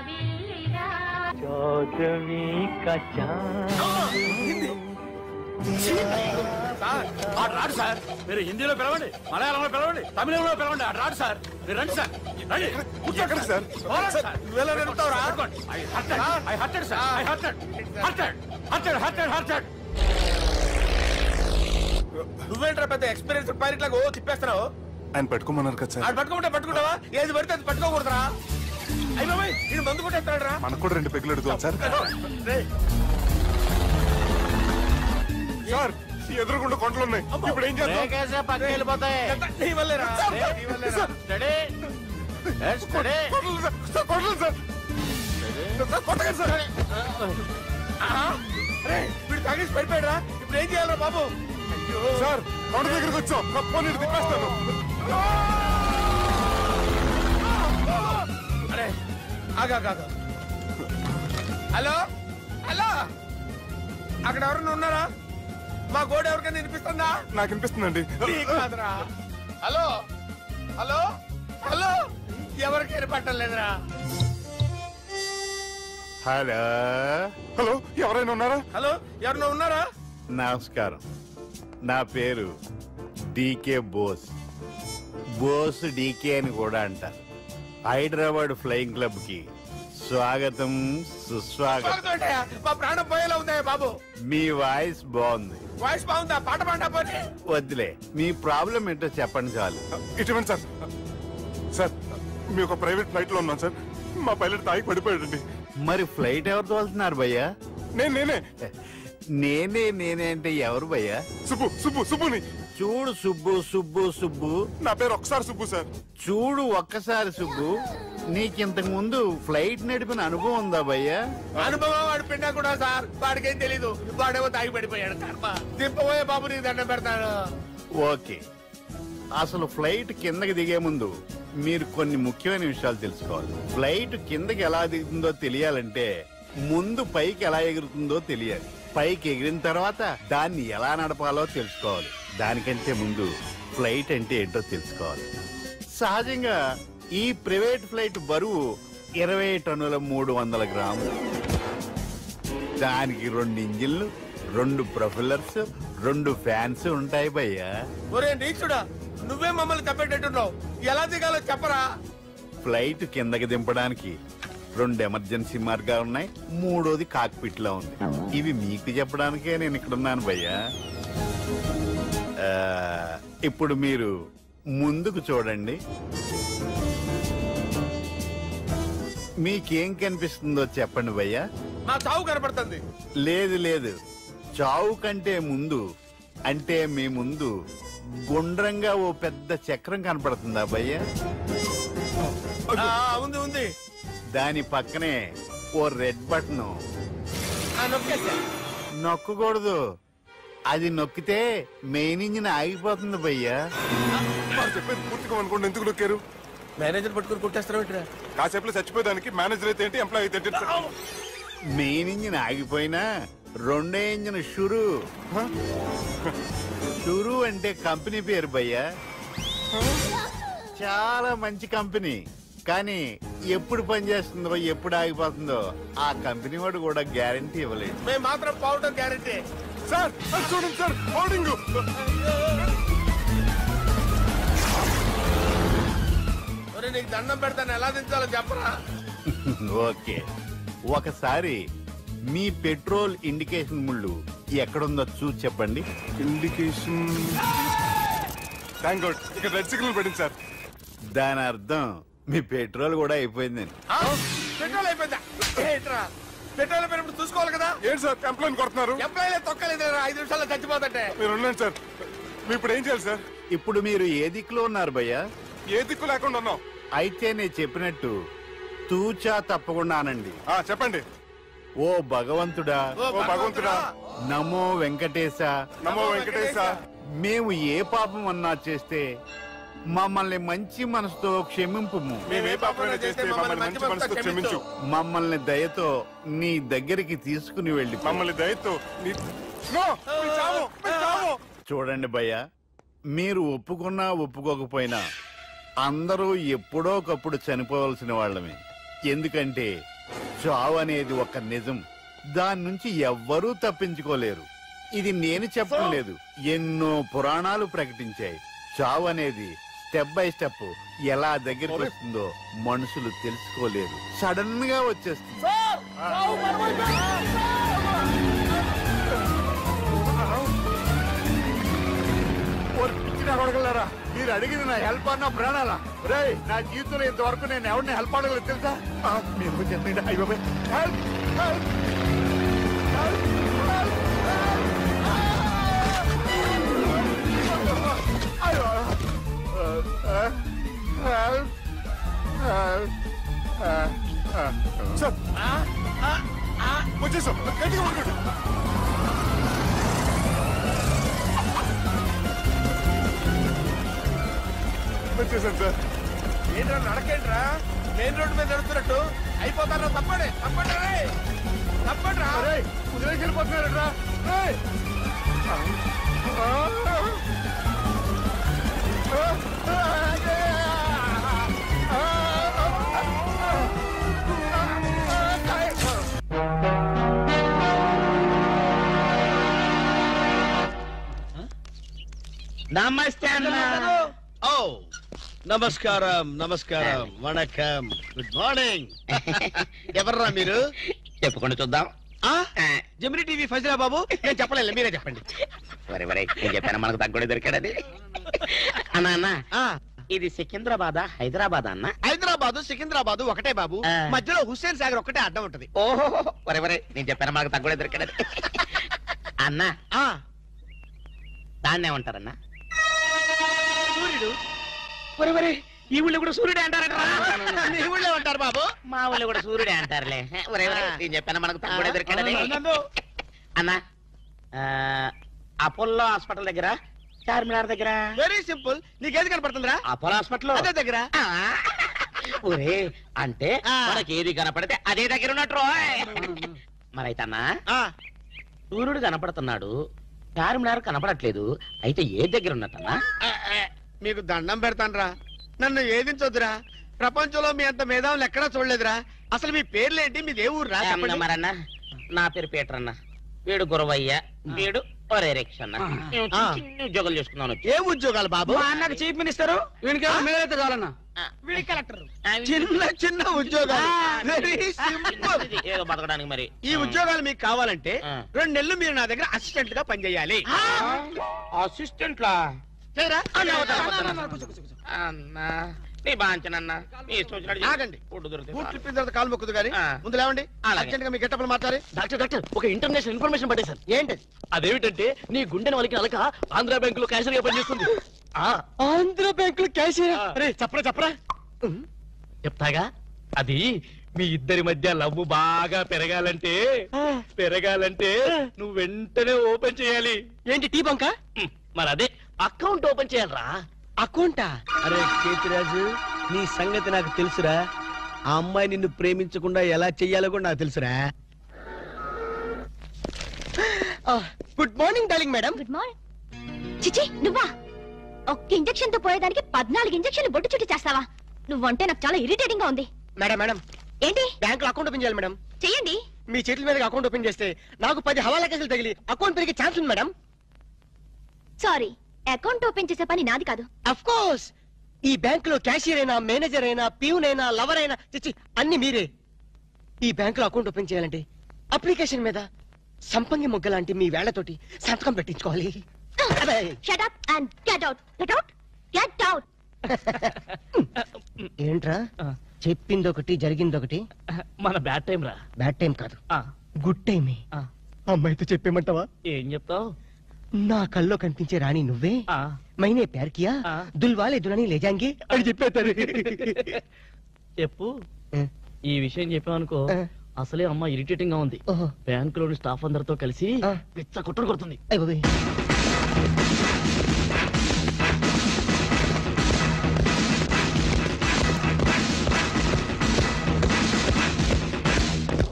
[SPEAKER 14] ఆడు రాడు సార్, మీరు హిందీలో పిలవండి, మలయాళంలో పిలవండి, తమిళంలో పిలవండి. ఆడు రాడు సార్, మీరు రండి సార్. రండి.
[SPEAKER 22] ఎక్కడ సార్?
[SPEAKER 13] నువ్వేంట్రా పెద్ద ఎక్స్పీరియన్స్ పైలట్ లాగా ఓ తిప్పేస్తున్నావు?
[SPEAKER 22] ఆయన పట్టుకోమన్నారు కదా సార్.
[SPEAKER 13] ఆడు పట్టుకుంటావా? ఏది పడితే అది పట్టుకోకూడదురా. అయ్యి బాబాయ్, ఇది మందు కొట్టేస్తాడు రా.
[SPEAKER 22] మనకు కూడా 2 పెగ్గులు అడుగుతాం సార్. సార్ ఎదురుగుండా కొండలు ఉన్నాయి, ఇప్పుడు ఏం చేద్దాం?
[SPEAKER 14] పక్కకి వెళ్ళిపోతాయి.
[SPEAKER 13] నీ వల్లేరా. వీడు తాగేసి పడిపోయాడురా, ఇప్పుడు ఏం చేయాలరా బాబు?
[SPEAKER 22] సార్ కొండ దగ్గరికి వచ్చాం, పోనీ తిప్పేస్తాను.
[SPEAKER 13] అరే ఆగా. హలో హలో, అక్కడ ఎవరన్నా ఉన్నారా? మా గోడ ఎవరికైనా వినిపిస్తుందా?
[SPEAKER 22] నాకు వినిపిస్తుందండి.
[SPEAKER 13] హలో హలో హలో, ఎవరికి వినపట్టలేదురా.
[SPEAKER 22] హలో హలో, ఎవరైనా ఉన్నారా?
[SPEAKER 13] హలో ఎవరైనా ఉన్నారా?
[SPEAKER 15] నమస్కారం, నా పేరు డీకే బోస్. బోస్ డీకే అని కూడా అంటారు. హైదరాబాద్ ఫ్లయింగ్ క్లబ్ కి స్వాగతం, సుస్వాగతం.
[SPEAKER 13] మా ప్రాణం పోయేలా ఉందా బాబు?
[SPEAKER 15] మీ వాయిస్ బాగుంది.
[SPEAKER 13] వాయిస్ బాగుందా? పాట పాడా పోనీ.
[SPEAKER 15] వద్దులే, మీ ప్రాబ్లం ఏంటో చెప్పండి చాలు.
[SPEAKER 22] ఇటువంటి సార్, సార్ మీ ఒక ప్రైవేట్ ఫ్లైట్ లో ఉన్నాం సార్, మా పైలట్ తాగి పడిపోయాడండి.
[SPEAKER 15] మరి ఫ్లైట్ ఎవరితో వెళ్తున్నారు భయ్యా? నేనే అంటే ఎవరు భయ్యా?
[SPEAKER 22] సుబ్బుని
[SPEAKER 15] చూడు. సుబ్బు.
[SPEAKER 22] నా పేరు ఒకసారి సుబ్బు సార్.
[SPEAKER 15] చూడు ఒక్కసారి సుబ్బు, నీకింతకు ముందు ఫ్లైట్ నడిపిన అనుభవం ఉందా భయ్యా?
[SPEAKER 13] అనుభవం వాడు పిన్నా కూడా సార్, వాడికేం తెలీదు. వాడేమో తాగి పడిపోయాడు. కర్మ దింపబోయే బాబు నీకు దండం పెడతాను.
[SPEAKER 15] ఓకే, అసలు ఫ్లైట్ కిందకి దిగే ముందు మీరు కొన్ని ముఖ్యమైన విషయాలు తెలుసుకోవాలి. ఫ్లైట్ కిందకి ఎలా దిగుతుందో తెలియాలంటే ముందు పైకి ఎలా ఎగురుతుందో తెలియాలి. పైకి ఎగిరిన తర్వాత దాన్ని ఎలా నడపాలో తెలుసుకోవాలి. దానికంటే ముందు ఫ్లైట్ అంటే ఏంటో తెలుసుకోవాలి. సహజంగా ఈ ప్రైవేట్ ఫ్లైట్ బరువు 20 టన్నుల 300 గ్రాములు. దానికి 2 ఇంజిన్లు, 2 ప్రొపెల్లర్స్, 2 ఫ్యాన్స్ ఉంటాయి భయ్యా.
[SPEAKER 13] ఒరే నీచుడా, నువ్వే మమ్మల్ని తప్పేటట్టున్నావు. ఎలా దిగాలో చెప్పరా?
[SPEAKER 15] ఫ్లైట్ కిందకి దింపడానికి 2 ఎమర్జెన్సీ మార్గాలు ఉన్నాయి, 3వది కాక్పిట్ లో ఉంది. ఇవి మీకు చెప్పడానికే నేను ఇక్కడ ఉన్నాను భయ్యా. ఇప్పుడు మీరు ముందుకు చూడండి. మీకేం కనిపిస్తుందో చెప్పండి భయ్యా.
[SPEAKER 13] మా చావు కనపడుతుంది.
[SPEAKER 15] లేదు లేదు, చావు కంటే ముందు అంటే మీ ముందు గుండ్రంగా ఓ పెద్ద చక్రం కనపడుతుందా భయ్యా?
[SPEAKER 13] ఉంది ఉంది.
[SPEAKER 15] దాని పక్కనే ఓ రెడ్ బటన్. నొక్కకూడదు, అది నొక్కితే మెయిన్ ఇంజిన్ ఆగిపోతుంది భయ్యా.
[SPEAKER 22] చెప్పేది పూర్తిగా అనుకోండి. ఎందుకు నొక్కారు?
[SPEAKER 13] మేనేజర్ పట్టుకుని కొట్టేస్తారా?
[SPEAKER 22] కాసేపులో చచ్చిపోయేదానికి మేనేజర్ అయితే ఏంటి, ఎంప్లాయ్ అయితే ఏంటి?
[SPEAKER 15] మెయిన్ ఇంజిన్ ఆగిపోయినా 2వ ఇంజిన్ షురు. షురు అంటే కంపెనీ పేరు భయ్యా. చాలా మంచి కంపెనీ. కానీ ఎప్పుడు పనిచేస్తుందో ఎప్పుడు ఆగిపోతుందో ఆ కంపెనీ వాడు కూడా గ్యారంటీ ఇవ్వలేదు.
[SPEAKER 13] మేము మాత్రం పౌడర్ గ్యారంటీ.
[SPEAKER 22] సార్ చూడండి సార్, హోర్డింగ్.
[SPEAKER 13] నీకు దండం పెడతాను, ఎలా దించాలో చెప్పరా?
[SPEAKER 15] ఓకే, ఒకసారి మీ పెట్రోల్ ఇండికేషన్ ముళ్ళు ఎక్కడుందో చూసి చెప్పండి.
[SPEAKER 22] ఇండికేషన్ థ్యాంక్ గాడ్, ఇక్కడ రెడ్ సిగ్నల్ పడింది సార్.
[SPEAKER 15] దాని అర్థం మీ పెట్రోల్ కూడా అయిపోయిందని.
[SPEAKER 13] పెట్రోల్ అయిపోయిందా? పెట్రోల్ అయిపోయినప్పుడు చూసుకోవాలి కదా.
[SPEAKER 22] ఏంటి సార్ ఎంప్లాయ్ కొడుతున్నారు?
[SPEAKER 13] ఎంప్లాయ్ తొక్కలేదు, 5 నిమిషాల్లో చచ్చిపోతుంటే.
[SPEAKER 22] మీరు ఉన్నాను సార్. మీరు ఇప్పుడు ఏం చేయాలి సార్?
[SPEAKER 15] ఇప్పుడు మీరు ఏ దిక్కులో ఉన్నారు భయ్యా?
[SPEAKER 22] ఏ దిక్కు లేకుండా ఉన్నాం.
[SPEAKER 15] అయితే నేను చెప్పినట్టు తూచా తప్పకుండా అనండి.
[SPEAKER 22] చెప్పండి.
[SPEAKER 15] ఓ భగవంతుడా,
[SPEAKER 22] ఓ భగవంతుడా,
[SPEAKER 15] నమో వెంకటేశ,
[SPEAKER 22] నమో వెంకటేశ.
[SPEAKER 15] మేము ఏ పాపం అన్నా చేస్తే మమ్మల్ని మంచి మనసుతో క్షమింపు. మమ్మల్ని దయతో నీ దగ్గరికి తీసుకుని వెళ్ళి.
[SPEAKER 22] మమ్మల్ని దయతో
[SPEAKER 15] చూడండి భయ్య, మీరు ఒప్పుకున్నా ఒప్పుకోకపోయినా అందరూ ఎప్పుడో ఒకప్పుడు చనిపోవలసిన వాళ్ళమే. ఎందుకంటే చావు అనేది ఒక నిజం, దాని నుంచి ఎవ్వరూ తప్పించుకోలేరు. ఇది నేను చెప్పడం లేదు, ఎన్నో పురాణాలు ప్రకటించాయి. చావు అనేది స్టెప్ బై స్టెప్ ఎలా దగ్గరికి వస్తుందో మనుషులు తెలుసుకోలేరు, సడన్ గా వచ్చేస్తుంది. అడగలరా? మీరు అడిగింది నా హెల్ప్ అన్న ప్రాణాలా? రే, నా జీవితంలో ఇంతవరకు నేను ఎవరిని హెల్ప్ అడగలేదు తెలుసా? మీరు చెప్పండి. అయ్యో హెల్ప్ హెల్ప్
[SPEAKER 22] సార్ వచ్చేసాం. గట్టిగా పడుకోండి. వచ్చేసాను సార్.
[SPEAKER 13] ఏంట్రా నడకేంట్రా? మెయిన్ రోడ్డు మీద నడుస్తున్నట్టు అయిపోతారా? తప్పండి తప్పండి రే, తప్పండి రా.
[SPEAKER 22] కుదిరేకి వెళ్ళిపోతున్నారా?
[SPEAKER 6] నమస్తే అన్న. ఓ నమస్కారం నమస్కారం, వణకం, గుడ్ మార్నింగ్. ఎవర్రా మీరు? చెప్పుకోండి చూద్దాం. జమిని టీవీ ఫజరా బాబు. నేను చెప్పలేదు, మీరే చెప్పండి.
[SPEAKER 3] నేను చెప్పాను మనకు తగ్గడే దొరికాడది. అన్నా ఇది సికింద్రాబాద్ హైదరాబాద్ అన్న?
[SPEAKER 6] హైదరాబాద్ సికింద్రాబాద్ ఒకటే బాబు, మధ్యలో హుస్సేన్ సాగర్ ఒకటే అడ్డం ఉంటది.
[SPEAKER 3] ఓహో వరే నేను చెప్పాను మనకు తగ్గడే దొరికాడది. అన్నా దాన్నే ఉంటారన్నా?
[SPEAKER 6] సూర్యుడు.
[SPEAKER 3] వరే ఈ ఊళ్ళో కూడా సూర్యుడే అంటారట
[SPEAKER 13] మీ ఊళ్ళో ఉంటారు బాబు.
[SPEAKER 3] మా ఊళ్ళో కూడా సూర్యుడే అంటారులే. నేను చెప్పాను మనకు తమ్ముడే దొరికాడని. అన్నా అపోలో హాస్పిటల్ దగ్గర, చార్మినార్ దగ్గర.
[SPEAKER 13] Very simple. నీకేది కనపడుతుందిరా?
[SPEAKER 3] అపోలో హాస్పిటల్
[SPEAKER 13] అదే దగ్గర.
[SPEAKER 3] ఒరే అంటే మనకి ఏది కనపడితే అదే దగ్గర ఉన్నట్టు. మరైతే అన్నా సూర్యుడు కనపడుతున్నాడు, చార్మినార్ కనపడట్లేదు, అయితే ఏ దగ్గర ఉన్నట్టన్నా?
[SPEAKER 13] మీకు దండం పెడతానురా, నన్ను ఏదించొద్దురా. ప్రపంచంలో మీ అంత మేధావులు ఎక్కడా చూడలేదురా. అసలు మీ పేర్లేంటి, మీది ఏ ఊరు రా?
[SPEAKER 3] మరన్నా నా పేరు పీటర్ అన్న, వీడు గురవయ్య, వీడు ఒరే రిక్షన్న. చిన్న ఉద్యోగాలు చేసుకున్నాను.
[SPEAKER 13] ఏ ఉద్యోగాలు బాబు?
[SPEAKER 6] అన్నకు చీఫ్ మినిస్టర్, వీనికి మేలైతే చాలన్నా. వీడి కలెక్టర్.
[SPEAKER 13] చిన్న చిన్న ఉద్యోగాలు. Very simple.
[SPEAKER 3] ఏదో బతకడానికి మరి.
[SPEAKER 13] ఈ ఉద్యోగాలు మీకు కావాలంటే 2 నెలలు మీరు నా దగ్గర అసిస్టెంట్ గా పనిచేయాలి.
[SPEAKER 3] అసిస్టెంట్ లా? అన్నా నీ బాంచనన్నా, నీ ఇష్టం
[SPEAKER 13] ఆగండి. బూట్లు ఇప్పిన తర్వాత కాలు మొక్కుదు కానీ ముందు లేవండి. అర్జెంట్ గా మీ గెట్టపలు మార్చాలి.
[SPEAKER 6] డాక్టర్ ఒక ఇంటర్నేషనల్ ఇన్ఫర్మేషన్ పట్టేశారు.
[SPEAKER 13] ఏంటి
[SPEAKER 6] అదేమిటంటే నీ గుండెని వాళ్ళకి అలక ఆంధ్ర బ్యాంకులో క్యాషియర్ గా పనిచేస్తుంది.
[SPEAKER 13] ఆంధ్ర బ్యాంకులో క్యాషియర్?
[SPEAKER 6] అరే చెప్పరా చెప్తాగా. అది మీ ఇద్దరి మధ్య లవ్ బాగా పెరగాలంటే నువ్వు వెంటనే ఓపెన్ చేయాలి.
[SPEAKER 13] ఏంటి టీ బంక?
[SPEAKER 6] మరి అదే అకౌంట్ ఓపెన్ చేయాలరా.
[SPEAKER 13] అకౌంటా?
[SPEAKER 6] అరే కేతిరాజు, నీ సంగతి నాకు తెలుసురా. ఆ అమ్మాయి నిన్ను ప్రేమించకుండా ఎలా చెయ్యాలో కూడా నాకు తెలుసురా.
[SPEAKER 13] Good morning darling madam.
[SPEAKER 18] Good morning. చిచి నువ్వా? ఒక్క ఇంజెక్షన్ తో పోయేదానికి 14 ఇంజెక్షన్లు బొట్టు చుట్టూ చేస్తావా? నువ్వంటే నాకు చాలా ఇరిటేటింగ్ గా ఉంది.
[SPEAKER 13] మేడం
[SPEAKER 18] ఏంటి?
[SPEAKER 13] బ్యాంకులో అకౌంట్ ఓపెన్ చేయాలి మేడం.
[SPEAKER 18] చెయ్యండి.
[SPEAKER 13] మీ చేతుల మీద అకౌంట్ ఓపెన్ చేస్తే నాకు 10 హవాలా కేసులు తగిలి అకౌంట్ పెరిగే ఛాన్స్ ఉంది మేడం.
[SPEAKER 18] సారీ, అకౌంట్ ఓపెన్ చేసే పని నాది కాదు.
[SPEAKER 13] అఫ్ కోర్స్ ఈ బ్యాంకులో క్యాషియర్ అయినా, మేనేజర్ అయినా, ప్యూన్ అయినా, లవర్ అయినా చిచ్చి అన్ని మీరే. ఈ బ్యాంకులో అకౌంట్ ఓపెన్ చేయాలంటే అప్లికేషన్ మీద సంపంగి మొగ్గ లాంటి మీ వేళ్లతోటి సంతకం పెట్టించుకోవాలి.
[SPEAKER 18] Shut up and get out. Get out. Get out.
[SPEAKER 13] ఏంట్రా చెప్పిందొకటి జరిగిందొకటి?
[SPEAKER 6] మన బ్యాడ్ టైం రా.
[SPEAKER 13] బ్యాడ్ టైం కాదు, గుడ్ టైమే. అమ్మాయితో చెప్పేమంటావా?
[SPEAKER 6] ఏం చెప్తావు?
[SPEAKER 13] నా కల్లో కనిపించే రాణి నువ్వే, మైనే ప్యార్ కియా, దుల్వాలే దుల్హనీ లే జాయేంగే అని చెప్పేస్తారు.
[SPEAKER 6] చెప్పు. ఈ విషయం చెప్పామనుకో అసలే అమ్మ ఇరిటేటింగ్ గా ఉంది. బ్యాంకులోని స్టాఫ్ అందరితో కలిసి పిచ్చ కుట్ర కొడుతుంది.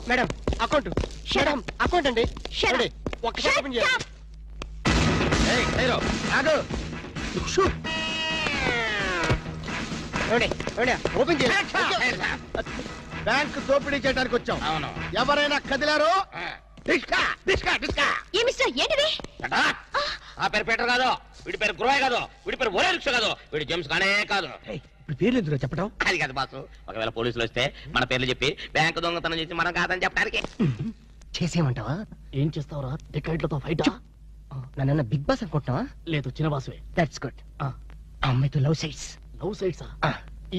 [SPEAKER 13] Madam account. మేడం అకౌంట్ అండి. ఒక్కసారి ఓపెన్ చేయాలి. ఓపెన్ చేయాలి. బ్యాంక్ దోపిడీ చేయడానికి వచ్చాం. ఎవరైనా కదిలారో
[SPEAKER 3] ఆ పేరు పీటర్ కాదు, వీడి పేరు గురవయ్య కాదు, వీడి పేరు ఒరే రిక్ష కాదు, వీడి జేమ్స్ కానే కాదు.
[SPEAKER 13] ఇప్పుడు పేర్లు ఎందుకు చెప్పడం?
[SPEAKER 3] అది కాదు బాసు, ఒకవేళ పోలీసులు వస్తే మన పేర్లు చెప్పి బ్యాంకు దొంగతనం చేసి మనం కాదని చెప్పడానికి.
[SPEAKER 13] చేసేయమంటావా?
[SPEAKER 6] ఏం చేస్తావురా? టికెట్లతో ఫైటా?
[SPEAKER 13] నన్న బిగ్ బాస్ అనుకుంటున్నావా?
[SPEAKER 6] లేదు, చిన్న బాసువే.
[SPEAKER 13] That's good. అమ్మాయితో లవ్ సైట్స్.
[SPEAKER 6] లవ్ సైట్సా?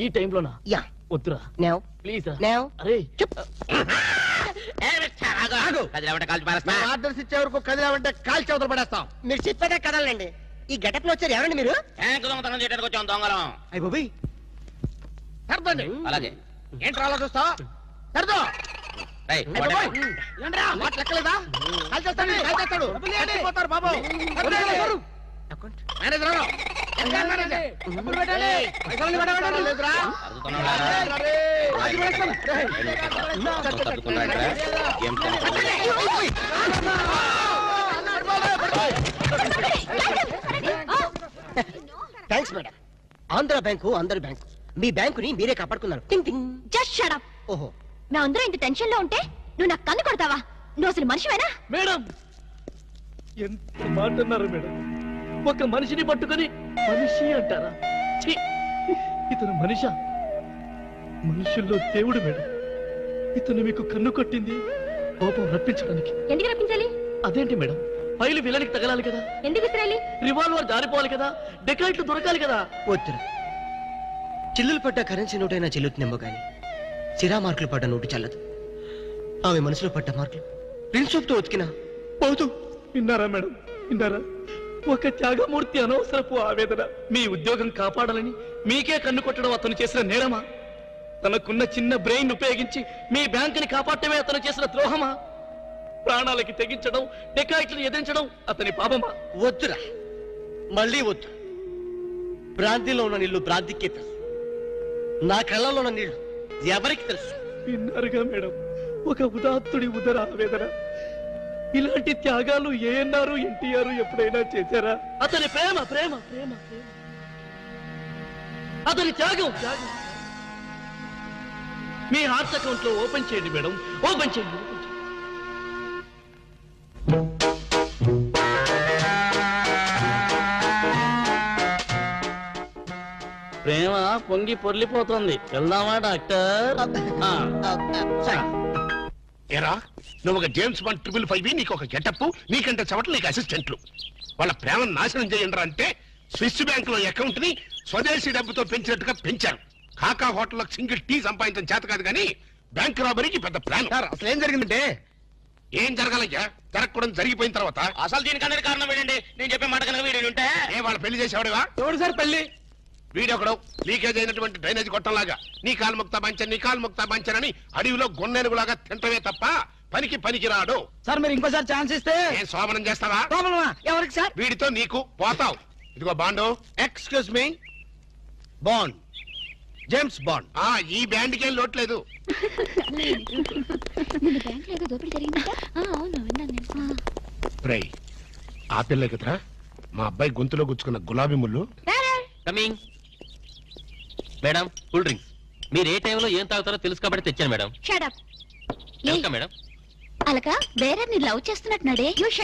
[SPEAKER 6] ఈ టైంలోనా?
[SPEAKER 13] యా.
[SPEAKER 6] వద్దురా.
[SPEAKER 13] నో
[SPEAKER 6] ప్లీజ్ రా.
[SPEAKER 13] నో.
[SPEAKER 6] అరే
[SPEAKER 13] ఆర్డర్స్ ఇచ్చే వరకు కదిలామంటే కాల్ చౌదర పడేస్తాం. మీరు చెప్పేదే కదలండి. ఈ గెటప్ లో వచ్చారు ఎవరండి మీరు?
[SPEAKER 3] బ్యాంకు దొంగతనం చేయడానికి వచ్చాం దొంగలం.
[SPEAKER 13] అయ్య బాబోయ్. సర్దండి.
[SPEAKER 3] అలాగే.
[SPEAKER 13] ఏంట్రా అలా చూస్తా? సర్దో. లెక్కలేదా? కాల్ చేస్తాడు, కాల్ చేస్తాడు. పోతారు బాబు. Manager thanks madam. Andhra bank అందరి బ్యాంకు. మీ బ్యాంకుని మీరే కాపాడుకున్నారు.
[SPEAKER 18] Just shut up.
[SPEAKER 13] ఓహో,
[SPEAKER 18] మేమందరం ఇంత టెన్షన్ లో ఉంటే నువ్వు నాకు కన్ను కొడతావా? నువ్వు అసలు మనిషివేనా?
[SPEAKER 6] మేడం ఎంత మాట అన్నారు మేడం. ఒక మనిషిని పట్టుకొని మనిషి అంటారా? ఇతను మనిషా? మనుషుల్లో దేవుడు మేడం. ఇతను మీకు కన్ను కొట్టింది కోపం రప్పించడానికి.
[SPEAKER 18] ఎందుకు రప్పించాలి?
[SPEAKER 6] అదేంటి మేడం, ఫైలు విలనికి తగలాలి కదా.
[SPEAKER 18] ఎందుకు ఇస్రాయలి?
[SPEAKER 6] రివాల్వర్ జారిపోవాలి కదా, డెకాయిట్లు దొరకాలి కదా.
[SPEAKER 13] వద్దురా. చిల్లులు పడ్డ కరెన్సీ నోటైనా చెల్లుతుందేమో గాని సిరా మార్కులు పడ్డ నోటు చల్లదు. ఆమె మనసులో పడ్డ మార్కులు ప్రిన్సిప్ తో ఉతికినా పోదు.
[SPEAKER 6] విన్నారా మేడం, విన్నారా?
[SPEAKER 10] ఒక త్యాగమూర్తి అనవసరపు ఆవేదన. మీ ఉద్యోగం కాపాడాలని మీకే కన్ను కొట్టడం అతను చేసిన నేరమా? తనకున్న చిన్న బ్రెయిన్ ఉపయోగించి మీ బ్యాంకుని కాపాడటమే అతను చేసిన ద్రోహమా? ప్రాణాలకి తెగించడం, డెకాయిట్లను ఎదిరించడం అతని పాపమా?
[SPEAKER 7] వద్దురా, మళ్ళీ వద్దు. భ్రాంతిలో ఉన్న నీళ్లు భ్రాంతికే తెలుసు, నా కళ్ళలో ఉన్న నీళ్లు ఎవరికి తెలుసు?
[SPEAKER 10] విన్నారుగా మేడం, ఒక ఉదాత్తుడి ఉదర ఆవేదన. ఇలాంటి త్యాగాలు ఏఎన్ఆర్ ఎన్టీఆర్ ఎప్పుడైనా చేశారా? అతని ప్రేమ ప్రేమ ప్రేమ ప్రేమ, అతని త్యాగం త్యాగం. మీ హార్ట్ అకౌంట్ లో ఓపెన్ చేయండి మేడం, ఓపెన్ చేయండి.
[SPEAKER 7] ప్రేమ పొంగి పొర్లిపోతుంది. వెళ్దామా డాక్టర్?
[SPEAKER 16] ఏరా, నువ్వు ఒక జేమ్స్ బాండ్ 555, నీకు ఒక గెటప్, నీకంటే చవట్లు నీకు అసిస్టెంట్లు. వాళ్ళ ప్రేమను నాశనం చేయండి అంటే స్విస్ బ్యాంక్ లో అకౌంట్ ని స్వదేశీ డబ్బుతో పెంచినట్టుగా పెంచారు. కాకా హోటల్లో సింగిల్ టీ సంపాదించడం చేత కాదు కానీ బ్యాంక్ రాబరీకి పెద్ద ప్లాన్.
[SPEAKER 7] అసలు ఏం జరిగిందంటే,
[SPEAKER 16] ఏం జరగాలయ్యా? జరగకూడదు జరిగిపోయిన తర్వాత.
[SPEAKER 3] అసలు దీనికి అందరి కారణం ఏంటండి? నేను చెప్పే మాట కనుక వీడు ఉంటే
[SPEAKER 16] ఏ వాళ్ళ పెళ్లి చేసేవాడివా?
[SPEAKER 7] ఎవడు సార్ పెళ్లి?
[SPEAKER 16] వీడొకడు లీకేజ్ అయినటువంటి డ్రైనేజ్ గొట్టంలాగా నీ కాలు ముక్తా బంచన్, నీ కాలు ముక్తా బంచన్ అని అడవిలో గొన్నెనుగులాగా తింటమే తప్ప పనికి రాడు.
[SPEAKER 7] సార్ మీరు ఇంకోసారి ఛాన్స్ ఇస్తే
[SPEAKER 16] ఏం సోమనం చేస్తావా?
[SPEAKER 7] ఎవరికి సార్?
[SPEAKER 16] వీడితో నీకు పోతావు. ఇదిగో bond.
[SPEAKER 7] Excuse me, bond, James bond.
[SPEAKER 16] ఈ బ్యాండ్కి ఏం లోట్లేదు. రై, ఆ పిల్ల కదరా మా అబ్బాయి గొంతులో గుచ్చుకున్న గులాబీ ముళ్ళు.
[SPEAKER 3] కమింగ్. Madam, cool drinks. మీరు ఏ టైంలో ఏం తాగుతారో తెలుసు కాబట్టి తెచ్చాను madam.
[SPEAKER 18] Shut up.
[SPEAKER 3] Welcome madam.
[SPEAKER 18] అలక వేరే ని లవ్ చేస్తున్నట్టున్నాడే.